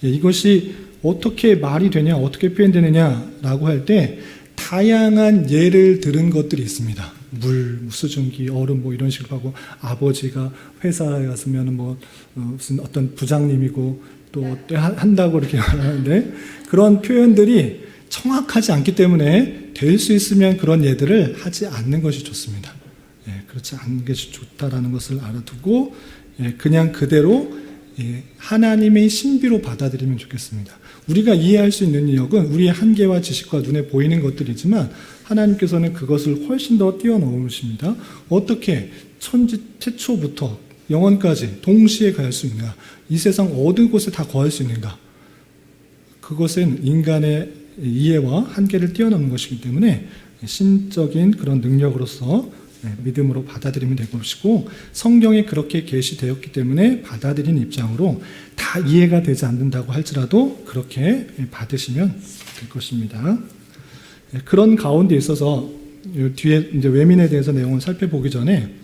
이것이 어떻게 말이 되냐, 어떻게 표현되느냐라고 할 때 다양한 예를 들은 것들이 있습니다. 물, 수증기, 얼음 뭐 이런 식으로 하고 아버지가 회사에 갔으면 무슨 어떤 부장님이고 또 한다고 이렇게 말하는데 그런 표현들이 정확하지 않기 때문에 될 수 있으면 그런 예들을 하지 않는 것이 좋습니다. 그렇지 않은 것이 좋다라는 것을 알아두고 그냥 그대로 하나님의 신비로 받아들이면 좋겠습니다. 우리가 이해할 수 있는 영역은 우리의 한계와 지식과 눈에 보이는 것들이지만 하나님께서는 그것을 훨씬 더 뛰어넘으십니다. 어떻게 천지 최초부터 영원까지 동시에 갈 수 있는가? 이 세상 어느 곳에 다 거할 수 있는가? 그것은 인간의 이해와 한계를 뛰어넘는 것이기 때문에 신적인 그런 능력으로서 믿음으로 받아들이면 될 것이고 성경에 그렇게 계시되었기 때문에 받아들이는 입장으로 다 이해가 되지 않는다고 할지라도 그렇게 받으시면 될 것입니다. 그런 가운데 있어서 뒤에 이제 외민에 대해서 내용을 살펴보기 전에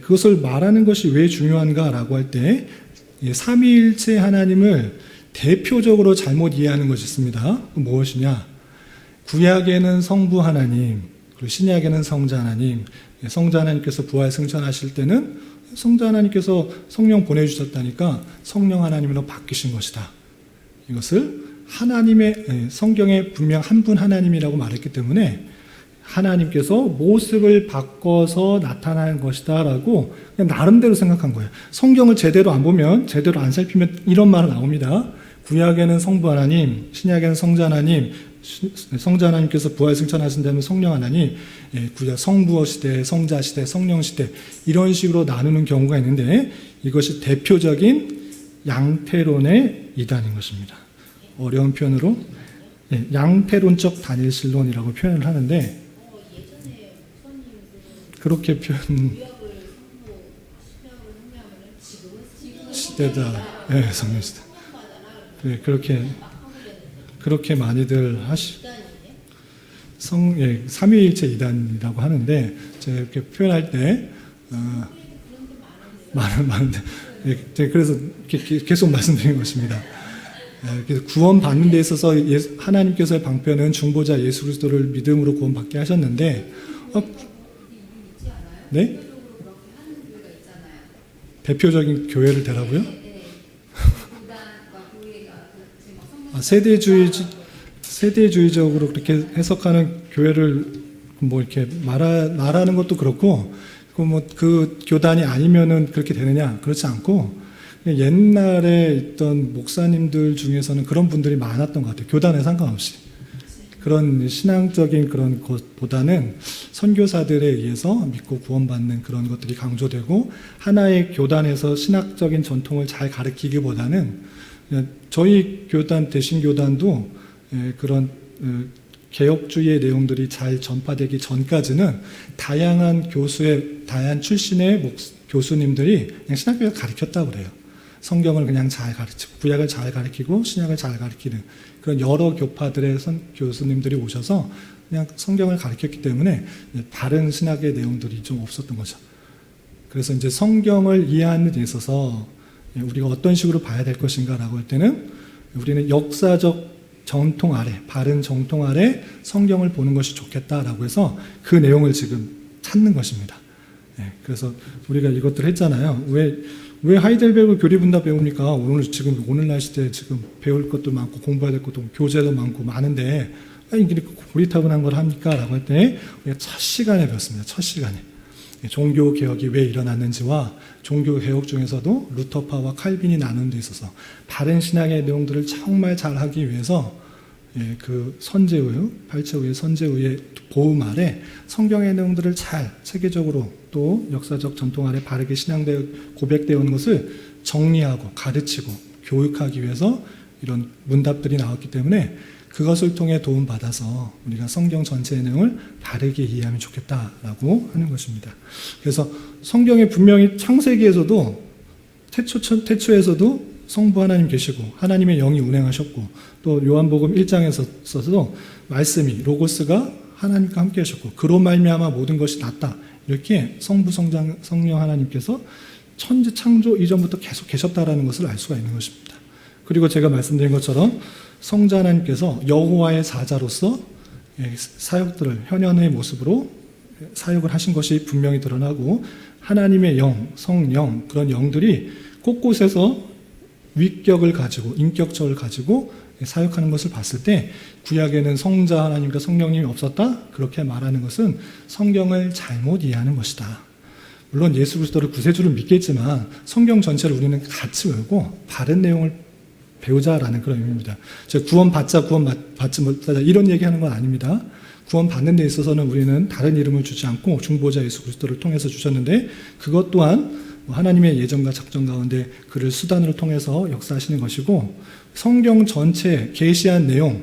그것을 말하는 것이 왜 중요한가라고 할 때 삼위일체 하나님을 대표적으로 잘못 이해하는 것이 있습니다. 무엇이냐? 구약에는 성부 하나님, 그리고 신약에는 성자 하나님, 성자 하나님께서 부활 승천하실 때는 성자 하나님께서 성령 보내주셨다니까 성령 하나님으로 바뀌신 것이다. 이것을 하나님의 성경에 분명 한 분 하나님이라고 말했기 때문에 하나님께서 모습을 바꿔서 나타나는 것이다 라고 그냥 나름대로 생각한 거예요. 성경을 제대로 안 보면, 제대로 안 살피면 이런 말은 나옵니다. 구약에는 성부 하나님, 신약에는 성자 하나님, 성자 하나님께서 부활 승천하신다면 성령 하나님, 구약 성부 시대, 성자 시대, 성령 시대 이런 식으로 나누는 경우가 있는데 이것이 대표적인 양태론의 이단인 것입니다. 어려운 표현으로 양태론적 단일신론이라고 표현을 하는데 그렇게 표현 시대다, 성령 시대. 그렇게 많이들 삼위일체 이단이라고 하는데 제가 이렇게 표현할 때 많은데 예, 그래서 이렇게 계속 말씀드린 것입니다. 예, 그래서 구원 받는 데 있어서 하나님께서의 방편은 중보자 예수 그리스도를 믿음으로 구원받게 하셨는데, 있지 않아요? 네? 대표적으로 그렇게 하는 교회가 있잖아요. 대표적인 교회를 대라고요? 네. 교단과 교회가 지금 막 세대주의적으로 그렇게 해석하는 교회를 뭐 이렇게 말하는 것도 그렇고, 그 교단이 아니면은 그렇게 되느냐? 그렇지 않고, 그냥 옛날에 있던 목사님들 중에서는 그런 분들이 많았던 것 같아요. 교단에 상관없이. 그런 신앙적인 그런 것보다는 선교사들에 의해서 믿고 구원받는 그런 것들이 강조되고, 하나의 교단에서 신학적인 전통을 잘 가르치기보다는 그냥 저희 교단, 대신교단도 그런 개혁주의의 내용들이 잘 전파되기 전까지는 다양한 다양한 출신의 교수님들이 그냥 신학교에서 가르쳤다고 그래요. 성경을 그냥 잘 가르치고, 구약을 잘 가르치고, 신약을 잘 가르치는 그런 여러 교파들의 교수님들이 오셔서 그냥 성경을 가르쳤기 때문에 다른 신학의 내용들이 좀 없었던 거죠. 그래서 이제 성경을 이해하는 데 있어서 우리가 어떤 식으로 봐야 될 것인가라고 할 때는 우리는 역사적 정통 아래, 바른 정통 아래 성경을 보는 것이 좋겠다라고 해서 그 내용을 지금 찾는 것입니다. 그래서 우리가 이것들 했잖아요. 왜 하이델베르그 교리분답 배웁니까? 오늘날 시대에 지금 배울 것도 많고 공부해야 될 것도 교재도 많고 많은데 왜 이렇게 고리타분한 걸 합니까? 라고 할 때 우리가 첫 시간에 배웠습니다. 첫 시간에. 종교 개혁이 왜 일어났는지와 종교 개혁 중에서도 루터파와 칼빈이 나눈 데 있어서 바른 신앙의 내용들을 정말 잘 하기 위해서 그 선제의, 발제의 선제의 보험 아래 성경의 내용들을 잘 체계적으로 또 역사적 전통 아래 바르게 고백되어 오는 것을 정리하고 가르치고 교육하기 위해서 이런 문답들이 나왔기 때문에 그것을 통해 도움받아서 우리가 성경 전체의 내용을 바르게 이해하면 좋겠다라고 하는 것입니다. 그래서 성경에 분명히 창세기에서도 태초에서도 성부 하나님 계시고 하나님의 영이 운행하셨고 또 요한복음 1장에서도 말씀이 로고스가 하나님과 함께 하셨고 그로 말미암아 모든 것이 났다. 이렇게 성부 성령 하나님께서 천지 창조 이전부터 계속 계셨다라는 것을 알 수가 있는 것입니다. 그리고 제가 말씀드린 것처럼 성자 하나님께서 여호와의 사자로서 사역들을 현현의 모습으로 사역을 하신 것이 분명히 드러나고 하나님의 영, 성령 그런 영들이 곳곳에서 위격을 가지고 인격적을 가지고 사역하는 것을 봤을 때 구약에는 성자 하나님과 성령님이 없었다? 그렇게 말하는 것은 성경을 잘못 이해하는 것이다. 물론 예수 그리스도를 구세주를 믿겠지만 성경 전체를 우리는 같이 외우고 바른 내용을 배우자라는 그런 의미입니다. 제가 구원받지 못하자 이런 얘기하는 건 아닙니다. 구원받는 데 있어서는 우리는 다른 이름을 주지 않고 중보자 예수 그리스도를 통해서 주셨는데 그것 또한 하나님의 예정과 작정 가운데 그를 수단으로 통해서 역사하시는 것이고 성경 전체 계시한 내용,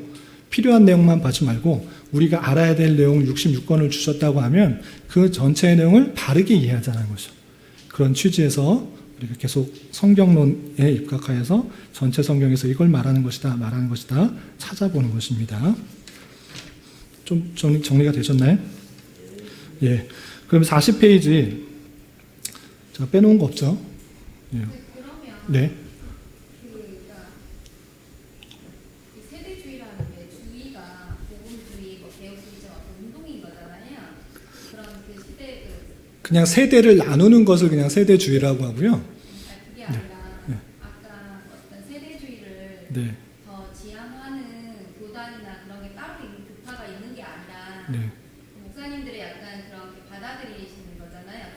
필요한 내용만 받지 말고 우리가 알아야 될 내용 66권을 주셨다고 하면 그 전체의 내용을 바르게 이해하자는 것이죠. 그런 취지에서 우리가 계속 성경론에 입각하여서 전체 성경에서 이걸 말하는 것이다 찾아보는 것입니다. 좀 정리가 되셨나요? 예. 그럼 40페이지 제가 빼놓은 거 없죠? 예. 그러면 네. 세대주의라는 게 주의가 복음주의, 개혁주의적 어떤 운동인 거잖아요. 그런 그 시대 그냥 세대를 나누는 것을 그냥 세대주의라고 하고요. 그게 아니라 아까 어떤 세대주의를 네. 더 지향하는 교단이나 그런 게 따로 있는 교파가 있는 게 아니라 네. 목사님들이 약간 그렇게 받아들이시는 거잖아요.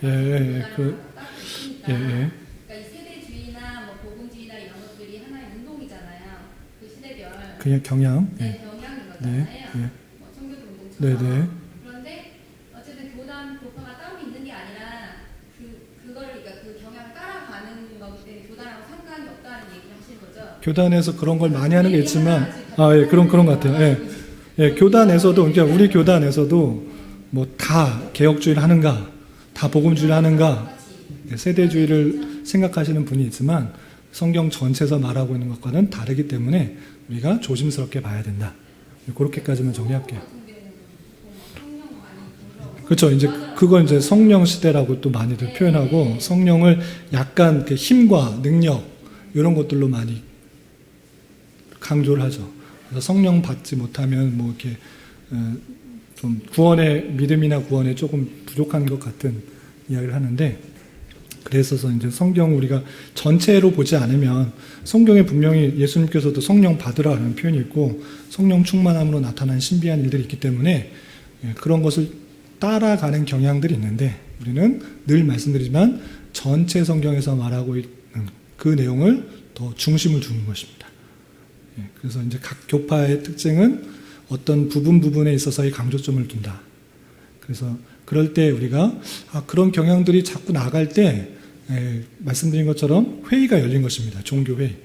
따로 있으니까. 그러니까 이 세대주의나 뭐 복음주의나 이런 것들이 하나의 운동이잖아요. 그 시대별. 그냥 경향. 경향인 거잖아요. 뭐 청교도 운동처럼. 네. 그런데 어쨌든 교단 교파가 따로 있는 게 아니라 그거를 그러니까 그 경향을 따라가는 거기 때문에 교단하고 상관이 없다는 얘기를 하시는 거죠. 교단에서 그런 걸 많이 하는 게 있지만 그런 것 같아요. 교단에서도 그러니까 우리 교단에서도 뭐 다 개혁주의를 하는가, 다 복음주의를 하는가, 세대주의를 생각하시는 분이 있지만 성경 전체에서 말하고 있는 것과는 다르기 때문에 우리가 조심스럽게 봐야 된다. 그렇게까지만 정리할게요. 그렇죠. 이제 그건 이제 성령 시대라고 또 많이들 네. 표현하고 성령을 약간 그 힘과 능력 이런 것들로 많이 강조를 하죠. 그래서 성령 받지 못하면 뭐 이렇게 좀 구원의 믿음이나 구원에 조금 부족한 것 같은 이야기를 하는데 그래서 이제 성경 우리가 전체로 보지 않으면 성경에 분명히 예수님께서도 성령 받으라는 표현이 있고 성령 충만함으로 나타난 신비한 일들이 있기 때문에 그런 것을 따라가는 경향들이 있는데 우리는 늘 말씀드리지만 전체 성경에서 말하고 있는 그 내용을 더 중심을 두는 것입니다. 그래서 이제 각 교파의 특징은 어떤 부분에 있어서의 강조점을 둔다. 그래서 그럴 때 우리가 그런 경향들이 자꾸 나갈 때 말씀드린 것처럼 회의가 열린 것입니다. 종교회의.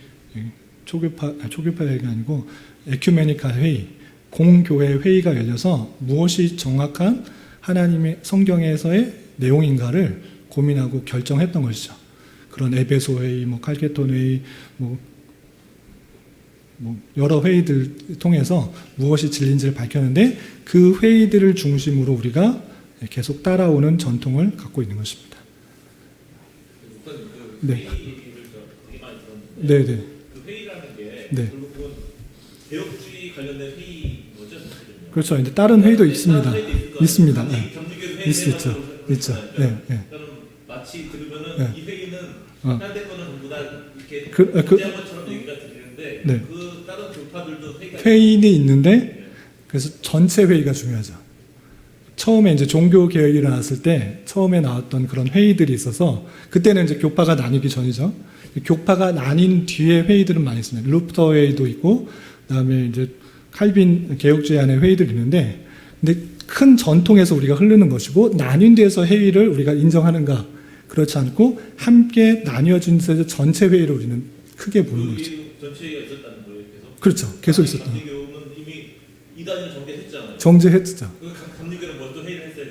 초교파 회의가 아니고 에큐메니칼 회의, 공교회 회의가 열려서 무엇이 정확한 하나님의 성경에서의 내용인가를 고민하고 결정했던 것이죠. 그런 에베소 회의, 칼케톤 회의, 여러 회의들 통해서 무엇이 진리인지를 밝혔는데 그 회의들을 중심으로 우리가 계속 따라오는 전통을 갖고 있는 것입니다. 네. 네. 회의 얘기를 되게 많이 들었는데 네네. 그 회의라는 게 네. 결국은 개혁주의 관련된 회의인 거죠? 그렇죠. 이제 다른 회의도 있습니다. 있습니다. 네. 있죠. 네. 네. 마치 들으면은 네. 이 회의는 딴데 거는 전부 다 이렇게 그 것처럼 얘기가 들리는데 네. 그 다른 교파들도 회의는 있는데 그래서 전체 회의가 중요하죠. 처음에 이제 종교 개혁이 일어났을 때 처음에 나왔던 그런 회의들이 있어서 그때는 이제 교파가 나뉘기 전이죠. 교파가 나뉜 뒤에 회의들은 많이 있습니다. 루터 회의도 있고 그다음에 이제 칼빈 개혁주의 안에 회의들이 있는데 근데 큰 전통에서 우리가 흐르는 것이고 나뉜 데서 회의를 우리가 인정하는가 그렇지 않고 함께 나뉘어진 데서 전체 회의를 우리는 크게 보는 거죠. 전체가 있었다는 거예요. 계속. 그렇죠. 계속 있었던 거예요. 감리교는 이미 이단을 정개했잖아요. 정제했죠. 그 감리교는 먼저 회의를 했어야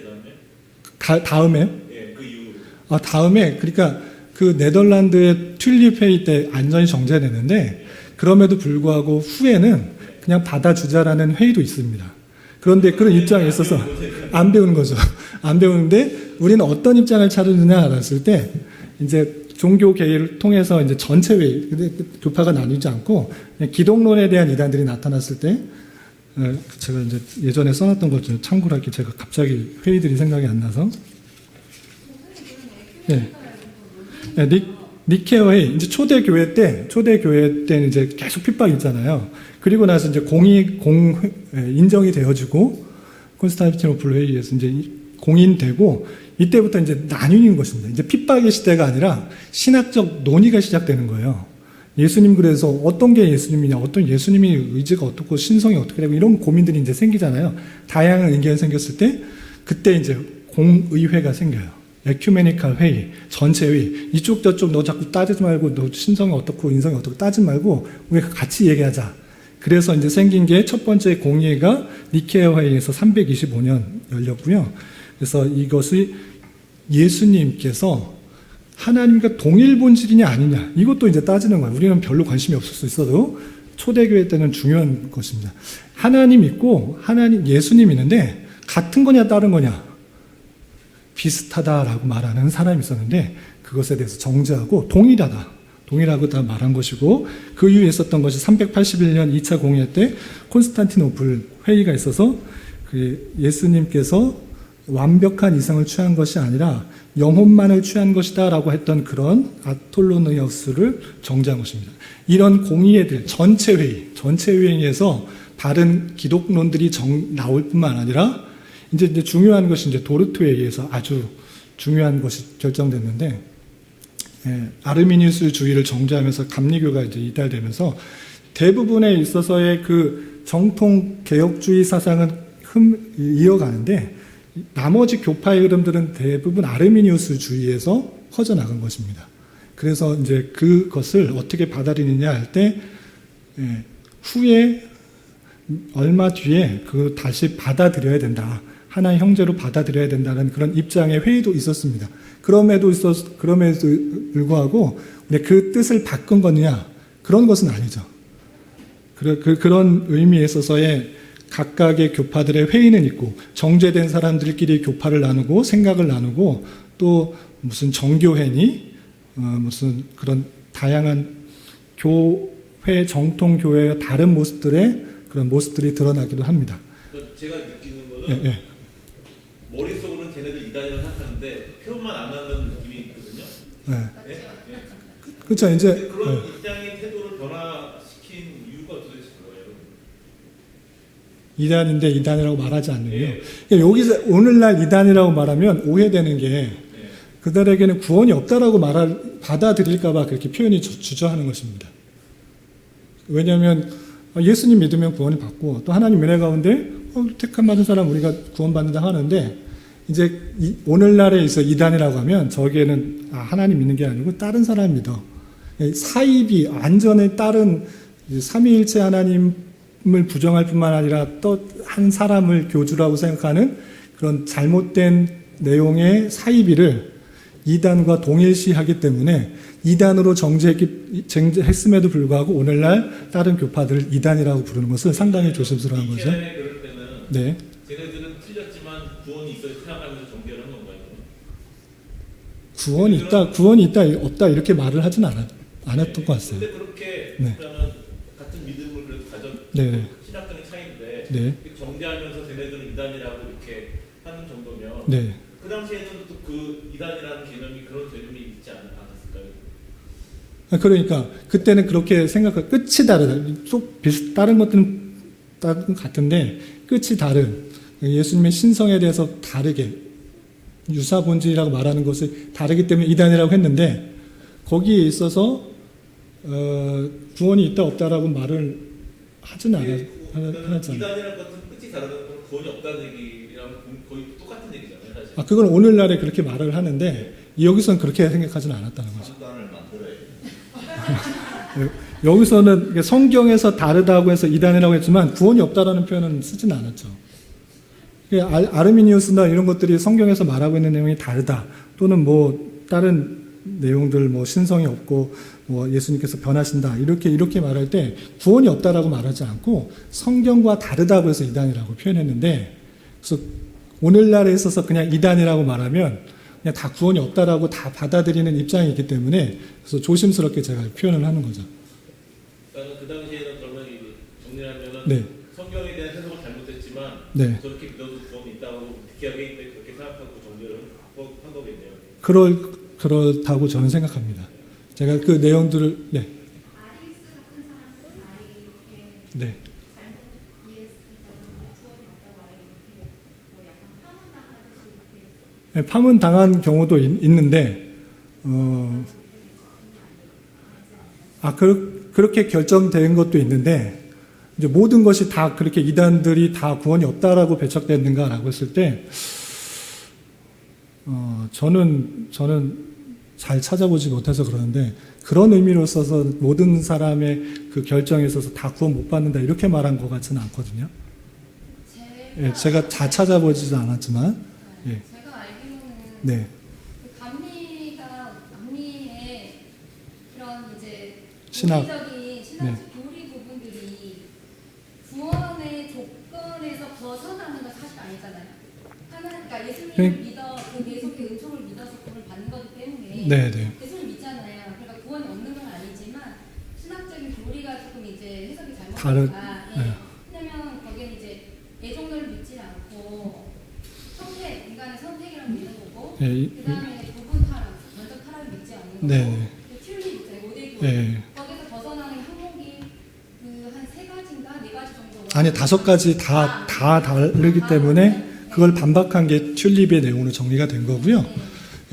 다음에. 다음에 예, 그 이후로. 다음에 그러니까 그 네덜란드의 튤립 회의 때 안전이 정제됐는데 그럼에도 불구하고 후에는 그냥 받아주자라는 회의도 있습니다. 그런데 그런 입장에 있어서 안 배우는 거죠. 안 배우는데 우리는 어떤 입장을 차르느냐 했을 때 이제 종교 개혁을 통해서 이제 전체 회의, 근데 교파가 나뉘지 않고 그냥 기독론에 대한 이단들이 나타났을 때 제가 이제 예전에 써놨던 것 좀 참고로 할게 제가 갑자기 회의들이 생각이 안 나서 네. 니케어 회의 이제 초대 교회 때는 이제 계속 핍박이 있잖아요. 그리고 나서 이제 인정이 되어지고 콘스탄티노플 회의에서 이제 공인되고 이때부터 이제 나뉘는 것입니다. 이제 핍박의 시대가 아니라 신학적 논의가 시작되는 거예요. 예수님 그래서 어떤 게 예수님이냐, 어떤 예수님이 의지가 어떻고 신성이 어떻게 되고 이런 고민들이 이제 생기잖아요. 다양한 의견이 생겼을 때 그때 이제 공의회가 생겨요. 에큐메니칼 회의, 전체 회의. 이쪽 저쪽 너 자꾸 따지지 말고 너 신성이 어떻고 인성이 어떻고 따지지 말고 우리가 같이 얘기하자. 그래서 이제 생긴 게 첫 번째 공의회가 니케아 회의에서 325년 열렸고요. 그래서 이것이 예수님께서 하나님과 동일 본질이냐 아니냐 이것도 이제 따지는 거예요. 우리는 별로 관심이 없을 수 있어도 초대교회 때는 중요한 것입니다. 하나님 있고 예수님 있는데 같은 거냐 다른 거냐 비슷하다라고 말하는 사람이 있었는데 그것에 대해서 정죄하고 동일하고 다 말한 것이고 그 이후에 있었던 것이 381년 2차 공의회 때 콘스탄티노플 회의가 있어서 그 예수님께서 완벽한 이성을 취한 것이 아니라 영혼만을 취한 것이다 라고 했던 그런 아톨로니우스를 정죄한 것입니다. 이런 공의회들 전체 회의에서 다른 기독론들이 나올 뿐만 아니라 이제 중요한 것이 이제 도르트 회의에서 아주 중요한 것이 결정됐는데 아르미니우스 주의를 정죄하면서 감리교가 이제 이탈되면서 대부분에 있어서의 그 정통 개혁주의 사상은 이어가는데 나머지 교파의 흐름들은 대부분 아르미니우스 주의에서 퍼져나간 것입니다. 그래서 이제 그것을 어떻게 받아들이느냐 할 때 후에 얼마 뒤에 그 다시 받아들여야 된다. 하나의 형제로 받아들여야 된다는 그런 입장의 회의도 있었습니다. 그럼에도 불구하고 그 뜻을 바꾼 거냐? 그런 것은 아니죠. 그런 의미에 있어서의 각각의 교파들의 회의는 있고 정죄된 사람들끼리 교파를 나누고 생각을 나누고 또 무슨 정교회니 무슨 그런 다양한 교회 정통 교회의 다른 모습들의 그런 모습들이 드러나기도 합니다. 제가 느끼는 거는 예, 예. 머릿속으로는 걔네들 이단이라고 생각하는데 표현만 안 하는 느낌이 있거든요. 예. 네? 네. 그렇죠. 이제 근데 그런 예. 입장의 태도를 변화시킨 이유가 도대체 뭐예요? 이단인데 이단이라고 말하지 않는 게요. 예. 그러니까 여기서 오늘날 이단이라고 말하면 오해되는 게 네. 그들에게는 구원이 없다라고 받아들일까봐 그렇게 표현이 주저하는 것입니다. 왜냐하면 예수님 믿으면 구원을 받고 또 하나님 은혜 가운데 택함 받은 사람 우리가 구원받는다 하는데 이제 오늘날에 있어 이단이라고 하면 저기에는 하나님 믿는 게 아니고 다른 사람 믿어. 사입이 완전히 다른 삼위일체 하나님을 부정할 뿐만 아니라 또 한 사람을 교주라고 생각하는 그런 잘못된 내용의 사이비를 이단과 동일시하기 때문에 이단으로 정죄했음에도 불구하고 오늘날 다른 교파들을 이단이라고 부르는 것은 상당히 조심스러운 거죠. 그럴 때는 네. 쟤네들은 틀렸지만 구원이 있어야 태어나면서 정죄를 하는 건가요? 구원이 있다, 없다 이렇게 말을 하진 않았던 것 같아요. 근데 그렇게 네. 일단은 같은 믿음을 그래도 네. 신학적인 차이인데 네. 정죄하면서 쟤네들은 이단이라고 이렇게 하는 정도면 네. 그 당시에는 또 그 이단이라는 개념이 그런 개념이 있지 않았을까요? 그러니까 그때는 그렇게 생각할 끝이 다르다. 다른 것들은 같은데 끝이 다른 예수님의 신성에 대해서 다르게 유사 본질이라고 말하는 것이 다르기 때문에 이단이라고 했는데 거기에 있어서 구원이 있다 없다라고 말을 하진 않았죠. 이단이라는 것은 끝이 다르다는 건 구원이 없다는 얘기랑 거의 똑같은 얘기잖아요, 사실. 그건 오늘날에 그렇게 말을 하는데 여기서는 그렇게 생각하지는 않았다는 거죠. 판단을 만들어야 여기서는 성경에서 다르다고 해서 이단이라고 했지만 구원이 없다라는 표현은 쓰진 않았죠. 아르미니우스나 이런 것들이 성경에서 말하고 있는 내용이 다르다 또는 뭐 다른 내용들 뭐 신성이 없고 뭐 예수님께서 변하신다 이렇게 말할 때 구원이 없다라고 말하지 않고 성경과 다르다고 해서 이단이라고 표현했는데 그래서 오늘날에 있어서 그냥 이단이라고 말하면 그냥 다 구원이 없다라고 다 받아들이는 입장이 있기 때문에 그래서 조심스럽게 제가 표현을 하는 거죠. 그러니까 그 당시에는 그러면 정리하면은 네. 성경에 대한 해석을 잘못했지만 네. 저렇게 믿어도 구원이 있다고 기하게 있는데 그렇게 생각하고 정죄를 한 거겠네요. 그렇다고 저는 생각합니다. 제가 그 내용들을 네. 네. 네, 파문당한 경우도 있는데 그렇게 결정된 것도 있는데 이제 모든 것이 다 그렇게 이단들이 다 구원이 없다라고 배척됐는가라고 했을 때 저는 잘 찾아보지 못해서 그러는데 그런 의미로 써서 모든 사람의 그 결정에 있어서 다 구원 못 받는다 이렇게 말한 것 같지는 않거든요. 제가 다 찾아보지도 않았지만 예. 제가 알기로는 네. 감리의 그런 이제 신학. 논리적인 신학적 교리 부분들이 구원의 조건에서 벗어나는 건 사실 아니잖아요. 그러니까 예수님을 믿어 그 계속의 은총을 믿어서 구원을 받는 거기 때문에 네. 예수를 믿잖아요. 그러니까 구원이 없는 건 아니지만 신학적인 교리가 조금 이제 해석이 다른- 잘못됐다. 네. 왜냐면 거기는 이제 애종을 믿지 않고 인간의 선택이라고 믿는 거고 예, 그 다음에 부분 타락, 먼저 타락을 믿지 않는 거고 네. 튤립, 모델 교육 예. 거기서 벗어나는 항목이 그 한 3가지인가 4가지 정도 아니 5가지 다 다르기 때문에 그걸 반박한 게 튤립의 내용으로 정리가 된 거고요.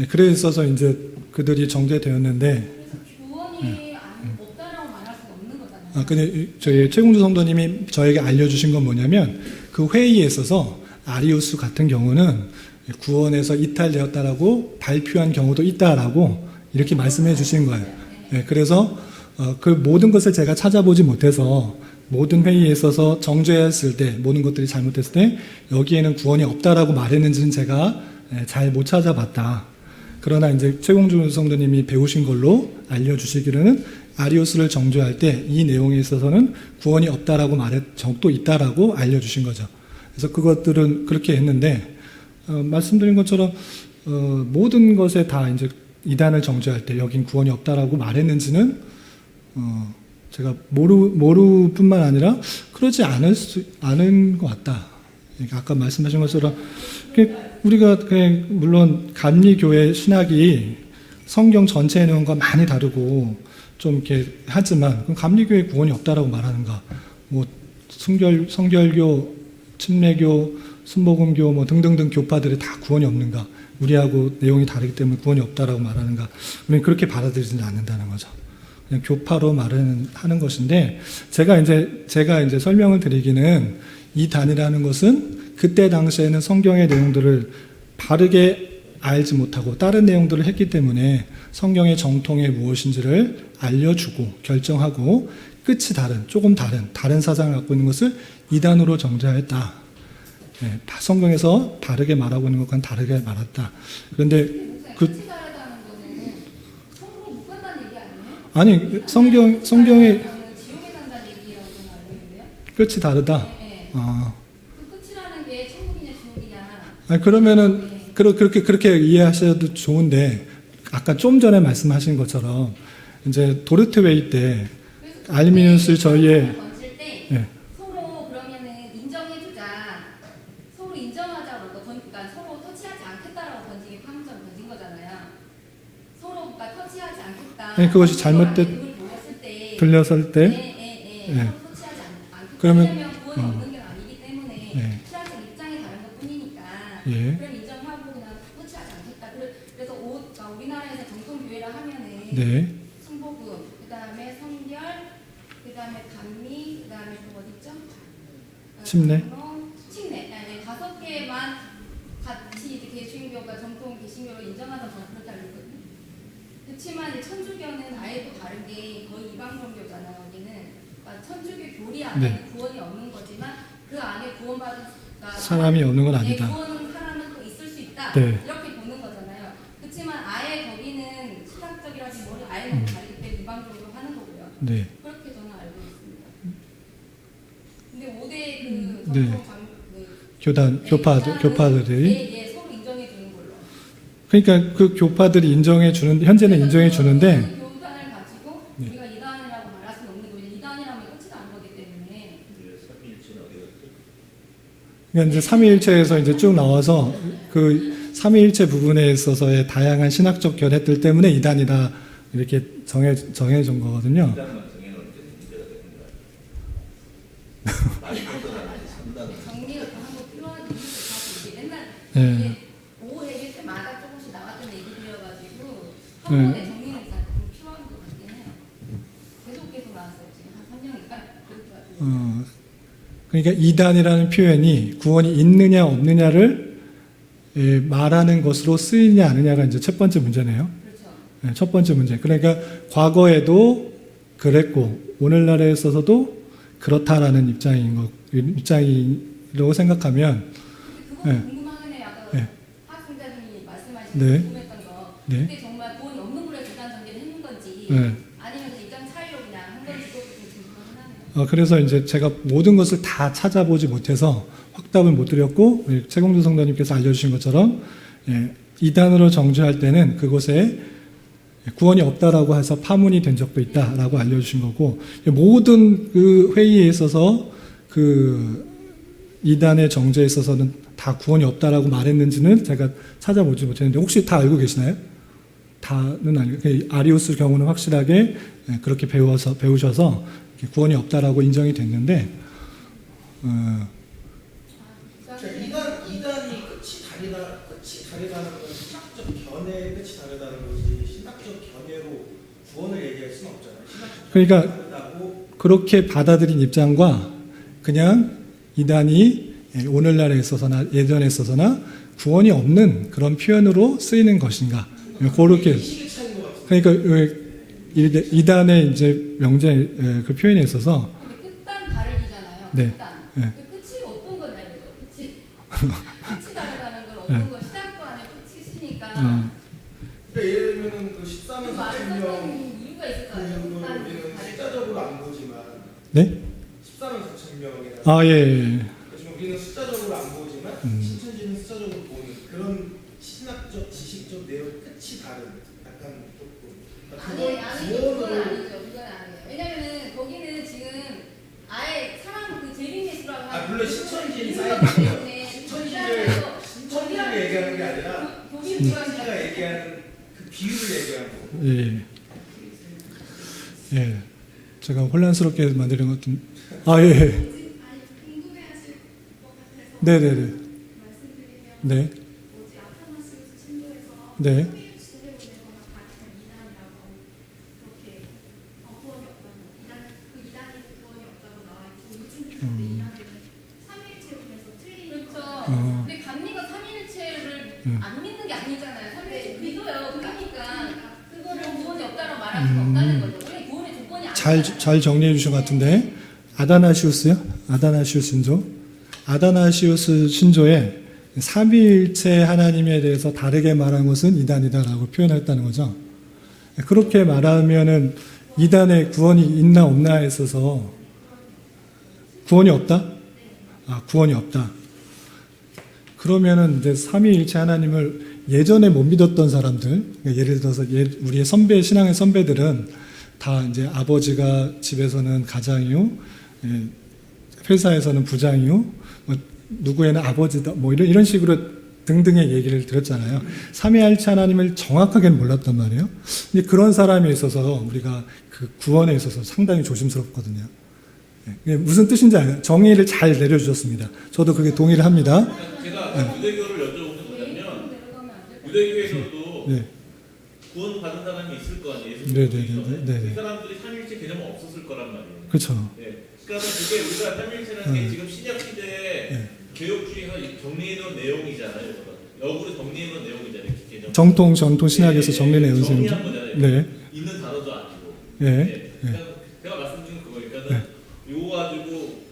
예, 그래서 이제 그들이 정죄되었는데 그래서 구원이 없다라고 말할 수가 없는 거잖아요. 근데 저희 최공주 성도님이 저에게 알려주신 건 뭐냐면 그 회의에 있어서 아리우스 같은 경우는 구원에서 이탈되었다라고 발표한 경우도 있다라고 이렇게 말씀해 주신 거예요. 예, 그래서 그 모든 것을 제가 찾아보지 못해서 모든 회의에 있어서 정죄했을 때 모든 것들이 잘못됐을 때 여기에는 구원이 없다라고 말했는지는 제가 잘 못 찾아봤다. 그러나 이제 최공주 성도님이 배우신 걸로 알려주시기로는 아리우스를 정죄할 때 이 내용에 있어서는 구원이 없다라고 또 있다라고 알려주신 거죠. 그래서 그것들은 그렇게 했는데 말씀드린 것처럼 모든 것에 다 이제 이단을 정죄할 때 여긴 구원이 없다라고 말했는지는 제가 모르뿐만 아니라 그러지 않은 것 같다. 그러니까 아까 말씀하신 것처럼 우리가 그냥 물론 감리교회 신학이 성경 전체의 내용과 많이 다르고 좀 이렇게 하지만 그럼 감리교회 구원이 없다라고 말하는가? 뭐 성결교, 침례교, 순복음교 뭐 등등등 교파들이 다 구원이 없는가? 우리하고 내용이 다르기 때문에 구원이 없다라고 말하는가? 우리는 그렇게 받아들이지 않는다는 거죠. 그냥 교파로 하는 것인데 제가 이제 설명을 드리기는 이 단이라는 것은 그때 당시에는 성경의 내용들을 바르게 알지 못하고 다른 내용들을 했기 때문에 성경의 정통이 무엇인지를 알려주고 결정하고 끝이 조금 다른 사상을 갖고 있는 것을 이단으로 정죄했다. 네, 성경에서 바르게 말하고 있는 것과는 다르게 말했다. 그런데 같이 다르다는 거는 서로 못 간다는 얘기 아니에요? 아니 성경의 지옥에 간다는 얘기라고 알고 있는데요? 끝이 다르다. 네. 그 끝이라는 게 천국이냐 지옥이냐. 아니, 그러면은 그렇게 이해하셔도 좋은데 아까 좀 전에 말씀하신 것처럼 이제 도르트 웨이 때 알미누스 저희의 던질 때 예. 서로 그러면은 인정해주자, 서로 인정하자고 그러니까 서로 터치하지 않겠다라고 던지게 판정 던진 거잖아요. 서로 그러니까 터치하지 않겠다. 아니, 그것이 잘못된 들렸을 때 예. 예. 서로 터치하지 않겠다. 그러면 왜냐면 구원이 없는 게 아니기 때문에 예. 신학적 입장이 다른 것뿐이니까. 예. 그럼 인정하고 그냥 터치하지 않겠다. 그래서 그러니까 우리나라에서 정통교회라 하면은. 네. 순복음, 그 다음에 성결, 그 다음에 감리, 그 다음에 또 어디 있죠? 침례. 침례. 네, 5개만 같이 이제 개신교가 정통 개신교로 인정하던 건 그렇게 알고 있거든요. 그렇지만 천주교는 아예 또 다른 게 거의 이방 종교잖아요. 여기는 그러니까 천주교 교리 안에 네. 구원이 없는 거지만 그 안에 구원받은 사람이 없는 건 네, 아니다. 구원은 사람은 또 있을 수 있다. 네. 이렇게 보는 거잖아요. 그렇지만 아예 거기는 신학적이라든지 뭐를 아예 너무 다르기 때문에 이방 종교로 하는 거고요. 네. 그렇게 저는 알고 있습니다. 근데 5대 네. 교파들이 예, 서로 인정해 주는 걸로. 그러니까 그 교파들이 현재는 인정해 주는데 그 교판을 가지고 우리가 이단이라고 말할 수는 없는 거예요. 이단이라면 끝이 난 거기 때문에. 그러니까 이제 삼위일체에서 이제 쭉 나와서 그 삼위일체 부분에 있어서의 다양한 신학적 견해들 때문에 이단이다 이렇게 정해준 거거든요. 이단만 정해놓을 때 문제가 되는 거 아니에요? 정리가 한번 필요한 이유도 사실 이게 맨날 네. 이게 오후회계 때마다 조금씩 나왔던 얘기들이어가지고 한번에 정리는 좀 필요한 것 같긴 해요. 계속 나왔어요. 지금 한 3년이니까. 그러니까 이단이라는 표현이 구원이 있느냐 없느냐를 말하는 것으로 쓰이냐 않느냐가 이제 첫 번째 문제네요. 그렇죠. 첫 번째 문제. 그러니까 과거에도 그랬고 오늘날에 있어서도 그렇다라는 입장이라고 생각하면 그거 네. 궁금하긴 해요. 아까 네. 학생자님이 말씀하신 네. 궁금했던 거. 네. 그때 정말 구원이 없는 걸로 이단 전제를 했는 건지 네. 아니면 입장 차이로 그냥 한 건지 그것도 좀 궁금하긴 하네요. 그래서 이제 제가 모든 것을 다 찾아보지 못해서 확답을 못 드렸고 우리 최공주 성도님께서 알려주신 것처럼 이단으로 정죄할 때는 그곳에 구원이 없다라고 해서 파문이 된 적도 있다라고 알려주신 거고 모든 그 회의에 있어서 그 이단의 정죄에 있어서는 다 구원이 없다라고 말했는지는 제가 찾아보지 못했는데 혹시 다 알고 계시나요? 다는 알고 아리우스 경우는 확실하게 그렇게 배우셔서 구원이 없다라고 인정이 됐는데 이단이 끝이 다르다는 건 신학적 견해의 끝이 다르다는 거지 신학적 견해로 구원을 얘기할 수는 없잖아요. 신학적 그러니까 다르다고 그렇게 받아들인 입장과 그냥 이단이 오늘날에 있어서나 예전에 있어서나 구원이 없는 그런 표현으로 쓰이는 것인가 그렇게 이식의 차이인 것 같아요. 그러니까 이단의 이제 명제 그 표현에 있어서 근데 끝단 다르기잖아요. 네. 끝단. 네. 끝이 어떤 건 알죠? 끝이 다르다는 걸 어떤 거 시작도 안 해 끝이시니까 그러니까 예를 들면 그 13년 말을 40명 썼던 이유가 이유가 있을 거 아니에요. 우리는 숫자적으로 안 보지만 네? 14만 4천 명이라는 아, 예, 예. 지금 우리는 숫자적으로 안 보지만 신천지는 숫자적으로 보는 그런 신학적, 지식적 내용 끝이 다른 약간 조금 아니죠. 그건 아니죠. 왜냐면은 거기는 지금 아예 사람 그 재림예수라고 하는 물론 신천지인 이유가 사이즈죠. 때문에 신천지를 얘기하는 게 아니라 신천지가 얘기하는 그 비유를 얘기하는 거고. 예. 예. 제가 혼란스럽게 만드는 것 같은. 아, 예. 궁금해하실 것 같아서 네네네. 말씀드리면 네. 뭐지 아타나시우스 신도에서 네. 소위 주대원에거나 가르치는 이단이라고 그렇게 구원이 없다고 그 이단이 구원이 없다고 나와 있고 요즘 그 이단은 삼위일체론에서 틀린 그렇죠. 근데 감리가 삼위일체를 안 믿는 게 아니잖아요. 삼위일체 믿어요. 그러니까 그거는 구원이 없다고 말할 수가 없다는 거죠. 우리 구원의 조건이 아니잖아요. 잘 정리해 주신 것 같은데, 아다나시우스요? 아다나시우스 신조? 아다나시우스 신조에 삼위일체 하나님에 대해서 다르게 말한 것은 이단이다라고 표현했다는 거죠. 그렇게 말하면은 이단에 구원이 있나 없나에 있어서 구원이 없다? 아, 구원이 없다. 그러면은 이제 삼위일체 하나님을 예전에 못 믿었던 사람들, 그러니까 예를 들어서 우리의 신앙의 선배들은 다 이제 아버지가 집에서는 가장이요, 회사에서는 부장이요, 뭐 누구에는 아버지다, 뭐 이런 식으로 등등의 얘기를 들었잖아요. 삼위일체 하나님을 정확하게는 몰랐단 말이에요. 근데 그런 사람에 있어서 우리가 그 구원에 있어서 상당히 조심스럽거든요. 무슨 뜻인지 알아요? 정의를 잘 내려주셨습니다. 저도 그게 동의를 합니다. 제가 유대교를 여쭤보는 거냐면 유대교에서도 네. 구원 받은 사람이 있을 거 아니에요. 네네네. 그 사람들이 삼위일체 개념은 없었을 거란 말이에요. 그렇죠. 네. 그러니까 그게 우리가 삼위일체라는 게 지금 신약 시대에 교육주의에서 정리해놓은 내용이잖아요. 역으로 정리해놓은 내용이잖아요. 개념. 정통 신학에서 정리된 정리한 연습이죠. 거잖아요. 네. 있는 단어도 아니고. 네. 그러니까 제가 말씀드린 그거니까는 요거 가지고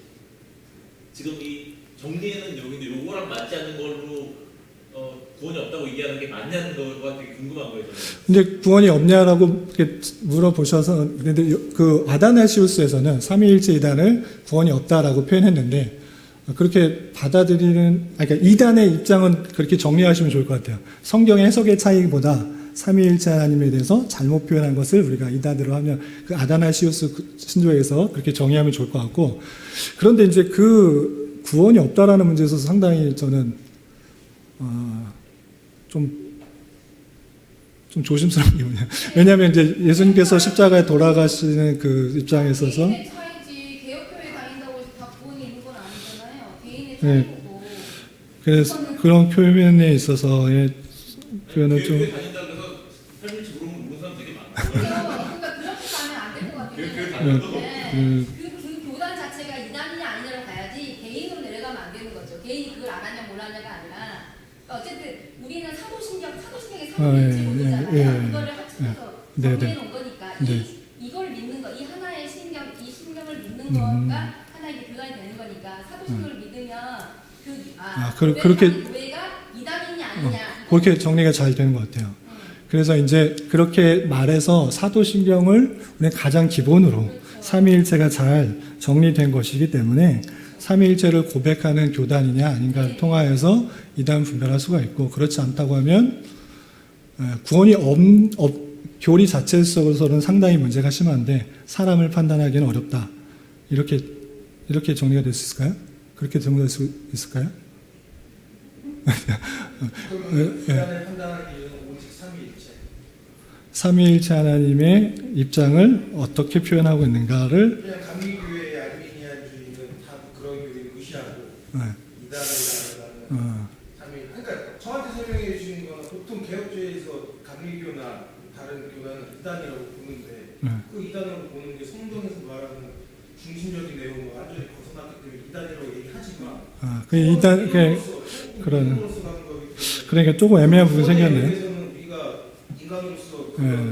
지금 이 정리해놓은 내용인데 요거랑 맞지 않는 걸로 구원이 없다고 얘기하는 게 맞냐는 거가 되게 궁금한 거예요. 저는. 근데 구원이 없냐라고 이렇게 물어보셔서, 근데 그 아다나시우스에서는 삼위일체 이단을 구원이 없다라고 표현했는데, 그렇게 받아들이는, 그러니까 이단의 입장은 그렇게 정리하시면 좋을 것 같아요. 성경의 해석의 차이보다 삼위일체 하나님에 대해서 잘못 표현한 것을 우리가 이단으로 하면 그 아다나시우스 신조에서 그렇게 정의하면 좋을 것 같고, 그런데 이제 그 구원이 없다라는 문제에서 상당히 저는 좀 조심스러운 게 뭐냐. 왜냐하면 이제 예수님께서 십자가에 돌아가시는 그 입장에 있어서 개인의 차이지 개혁교회 다닌다고 해서 다 구원이 있는 건 아니잖아요. 개인의 네. 차이고. 그래서 그런 표현에 있어서의 표현은 좀 교회 다닌다 그래서 삼위일체 모르는 사람 되게 많아요. 그러니까 그렇게 가면 안 될 것 같아요. 교회 다녀도 그 교단 자체가 이단이냐 아니냐로 가야지 개인으로 내려가면 안 되는 거죠. 개인이 그걸 알았냐 몰랐냐가 아니라 그러니까 어쨌든 우리는 사도신경의 삼위일체 모르잖아요. 이거를 합쳐서 정리해 놓은 거니까 이걸 믿는 거, 이 하나의 이 신경을 믿는 거가 하나의 교단이 되는 거니까 사도신경을 믿으면 그렇게 교회가 이단이냐 아니냐 그렇게 정리가 잘 되는 것 같아요. 그래서 이제 그렇게 말해서 사도신경을 우리는 가장 기본으로 삼위일체가 잘 정리된 것이기 때문에 삼위일체를 고백하는 교단이냐 아닌가를 통하여서 이단 분별할 수가 있고, 그렇지 않다고 하면 구원이 교리 자체 속에서는 상당히 문제가 심한데 사람을 판단하기는 어렵다. 이렇게 정리가 될 수 있을까요? 그렇게 정리될 수 있을까요? 그러면 이단을 판단하기 위해서는 오직 삼위일체. 삼위일체 하나님의 입장을 어떻게 표현하고 있는가를 그냥 감리교회의 알미니안주의는 다 그런 교회 무시하고 이단을 삼위. 그러니까 저한테 설명해 주시는 거는 보통 개혁주의에서 감리교나 다른 교단은 이단이라고 보는데 그 이단으로 보는 게 성경에서 말하는 중심적인 내용을 완전히 벗어났기 때문에 이단이라고 얘기하지만 그러니까 조금 애매한 부분이 생겼네요. 우리가 인간으로서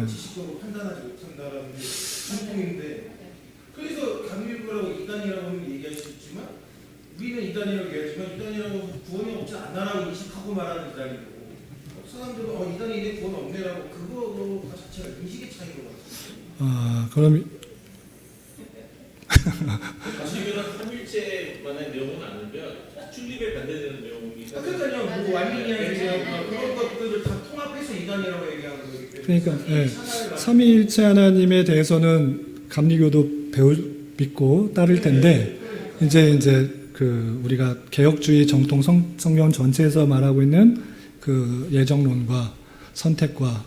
지식적으로 판단하지 못한다라는 게 전통인데, 그래서 감리교라고 이단이라고 얘기할 수 있지만 우리는 이단이라고 얘기하지만 이단이라고 구원이 없지 않나라고 인식하고 말하는 이단이고, 사람들은 이단이 내 구원 없네라고 그거 자체가 인식의 차이로 같아요. 그럼 지금은 삼일체만의 내용은 아니고요. 출입에 반대되는 내용이. 그러니까요. 뭐 완민이랑 그런 것들을 다 통합해서 이단이라고 얘기하는 거기 때문에. 그러니까 삼위일체 하나님에 대해서는 감리교도 믿고 따를 텐데 이제 그 우리가 개혁주의 정통 성경 전체에서 말하고 있는 그 예정론과 선택과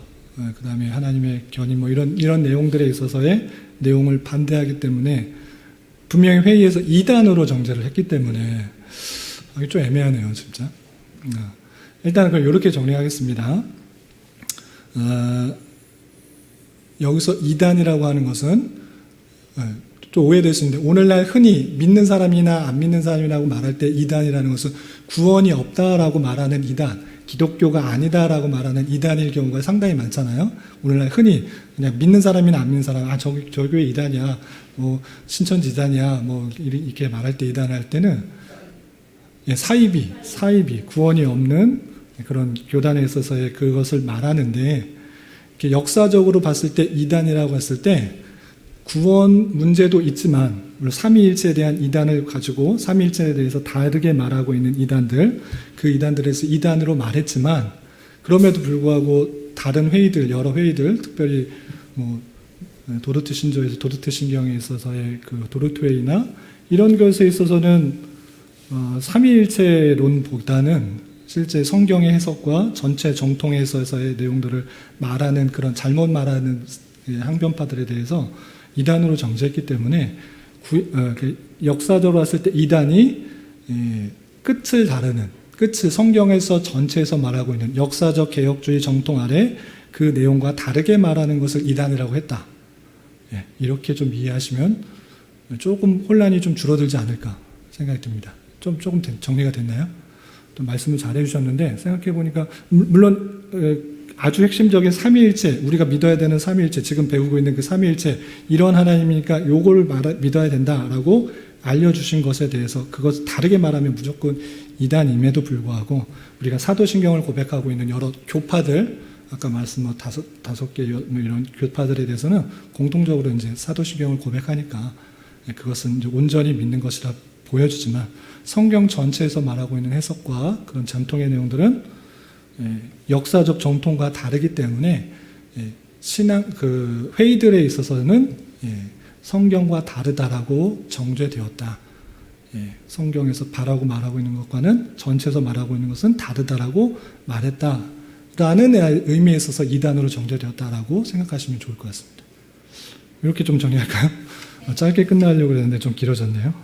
그다음에 하나님의 견인 뭐 이런 내용들에 있어서의 내용을 반대하기 때문에 분명히 회의에서 이단으로 정죄를 했기 때문에 이게 좀 애매하네요, 진짜. 일단 그럼 이렇게 정리하겠습니다. 여기서 이단이라고 하는 것은 좀 오해될 수 있는데 오늘날 흔히 믿는 사람이나 안 믿는 사람이라고 말할 때 이단이라는 것은 구원이 없다라고 말하는 이단, 기독교가 아니다라고 말하는 이단일 경우가 상당히 많잖아요. 오늘날 흔히 그냥 믿는 사람이나 안 믿는 사람, 저 교회 이단이야, 뭐 신천지 이단이야, 뭐 이렇게 말할 때 이단할 때는 사이비 구원이 없는 그런 교단에 있어서의 그것을 말하는데 역사적으로 봤을 때 이단이라고 했을 때 구원 문제도 있지만 삼위일체에 대한 이단을 가지고 삼위일체에 대해서 다르게 말하고 있는 이단들, 그 이단들에서 이단으로 말했지만 그럼에도 불구하고 다른 회의들, 여러 회의들, 특별히 뭐 도르트 신조에서 도르트 신경에 있어서의 그 도르트 회의나 이런 것에 있어서는 삼위일체론보다는 실제 성경의 해석과 전체 정통에 있어서의 내용들을 말하는 그런 잘못 말하는 항변파들에 대해서 이단으로 정죄했기 때문에 역사적으로 봤을 때 이단이 끝을 다루는, 끝을 성경에서 전체에서 말하고 있는 역사적 개혁주의 정통 아래 그 내용과 다르게 말하는 것을 이단이라고 했다. 이렇게 좀 이해하시면 조금 혼란이 좀 줄어들지 않을까 생각이 듭니다. 조금 정리가 됐나요? 또 말씀을 잘 해주셨는데 생각해 보니까 물론 아주 핵심적인 삼위일체, 우리가 믿어야 되는 삼위일체, 지금 배우고 있는 그 삼위일체 이런 하나님이니까 요걸 믿어야 된다라고 알려주신 것에 대해서 그것 다르게 말하면 무조건 이단임에도 불구하고 우리가 사도신경을 고백하고 있는 여러 교파들, 아까 말씀 다섯 개 이런 교파들에 대해서는 공통적으로 이제 사도신경을 고백하니까 그것은 이제 온전히 믿는 것이라 보여주지만 성경 전체에서 말하고 있는 해석과 그런 전통의 내용들은 역사적 정통과 다르기 때문에 신앙 그 회의들에 있어서는 성경과 다르다라고 정죄되었다. 성경에서 바라고 말하고 있는 것과는 전체에서 말하고 있는 것은 다르다라고 말했다라는 의미에 있어서 이단으로 정죄되었다라고 생각하시면 좋을 것 같습니다. 이렇게 좀 정리할까요? 짧게 끝나려고 그랬는데 좀 길어졌네요.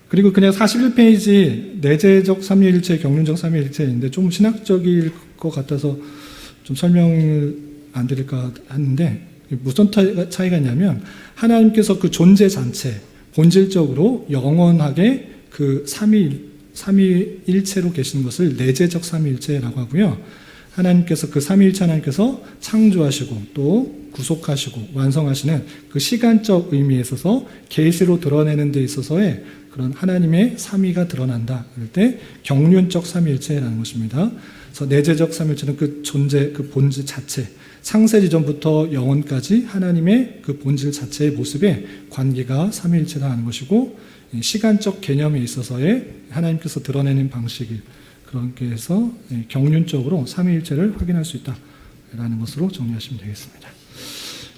그리고 그냥 41페이지 내재적 삼위일체, 경륜적 삼위일체인데 좀 신학적일 것 같아서 좀 설명을 안 드릴까 하는데 무슨 차이가 있냐면 하나님께서 그 존재 자체, 본질적으로 영원하게 그 삼위일체로 계시는 것을 내재적 삼위일체라고 하고요. 하나님께서 그 삼위일체 하나님께서 창조하시고 또 구속하시고 완성하시는 그 시간적 의미에 있어서 계시로 드러내는 데 있어서의 그런 하나님의 삼위가 드러난다. 그럴 때 경륜적 삼위일체라는 것입니다. 그래서 내재적 삼위일체는 그 존재, 그 본질 자체, 창세지전부터 영원까지 하나님의 그 본질 자체의 모습에 관계가 삼위일체다 하는 것이고 시간적 개념에 있어서의 하나님께서 드러내는 방식이 그렇게 해서 경륜적으로 삼위일체를 확인할 수 있다라는 것으로 정리하시면 되겠습니다.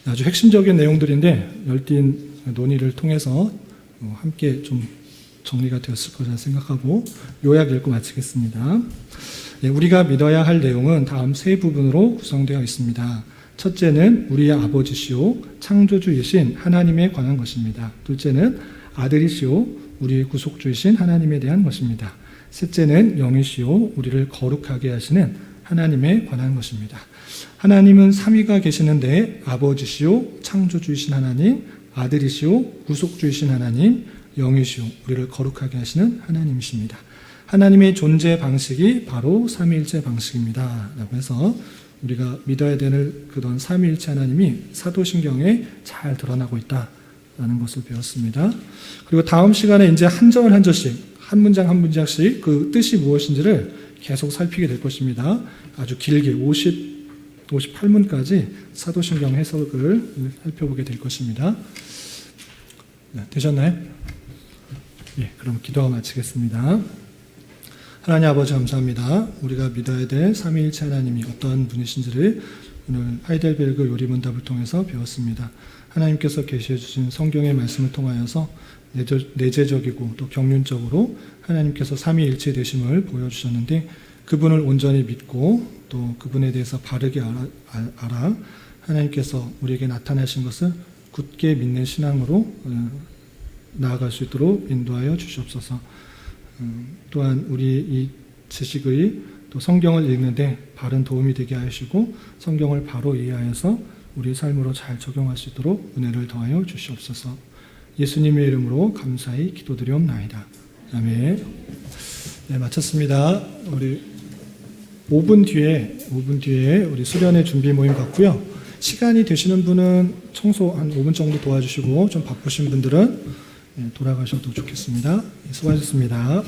아주 핵심적인 내용들인데 열띤 논의를 통해서 함께 좀 정리가 되었을 거라 생각하고 요약 읽고 마치겠습니다. 우리가 믿어야 할 내용은 다음 세 부분으로 구성되어 있습니다. 첫째는 우리의 아버지시오 창조주이신 하나님에 관한 것입니다. 둘째는 아들이시오 우리의 구속주이신 하나님에 대한 것입니다. 셋째는 영이시오 우리를 거룩하게 하시는 하나님에 관한 것입니다. 하나님은 삼위가 계시는데 아버지시오 창조주이신 하나님, 아들이시오 구속주이신 하나님, 영이시오 우리를 거룩하게 하시는 하나님이십니다. 하나님의 존재 방식이 바로 삼위일체 방식입니다. 라고 해서 우리가 믿어야 되는 그런 삼위일체 하나님이 사도신경에 잘 드러나고 있다라는 것을 배웠습니다. 그리고 다음 시간에 이제 한 절 한 절씩 한 문장 한 문장씩 그 뜻이 무엇인지를 계속 살피게 될 것입니다. 아주 길게 58문까지 사도신경 해석을 살펴보게 될 것입니다. 네, 되셨나요? 예, 그럼 기도와 마치겠습니다. 하나님 아버지 감사합니다. 우리가 믿어야 될 삼위일체 하나님이 어떤 분이신지를 오늘 하이델베르그 요리문답을 통해서 배웠습니다. 하나님께서 계시해 주신 성경의 말씀을 통하여서 내재적이고 또 경륜적으로 하나님께서 삼위일체 되심을 보여주셨는데 그분을 온전히 믿고 또 그분에 대해서 바르게 알아 하나님께서 우리에게 나타나신 것을 굳게 믿는 신앙으로 나아갈 수 있도록 인도하여 주시옵소서. 또한 우리 이 지식의 또 성경을 읽는데 바른 도움이 되게 하시고 성경을 바로 이해하여서 우리 삶으로 잘 적용할 수 있도록 은혜를 더하여 주시옵소서. 예수님의 이름으로 감사히 기도드리옵나이다. 아멘. 네, 마쳤습니다. 우리 5분 뒤에 우리 수련회 준비 모임 갖고요. 시간이 되시는 분은 청소 한 5분 정도 도와주시고 좀 바쁘신 분들은 돌아가셔도 좋겠습니다. 수고하셨습니다.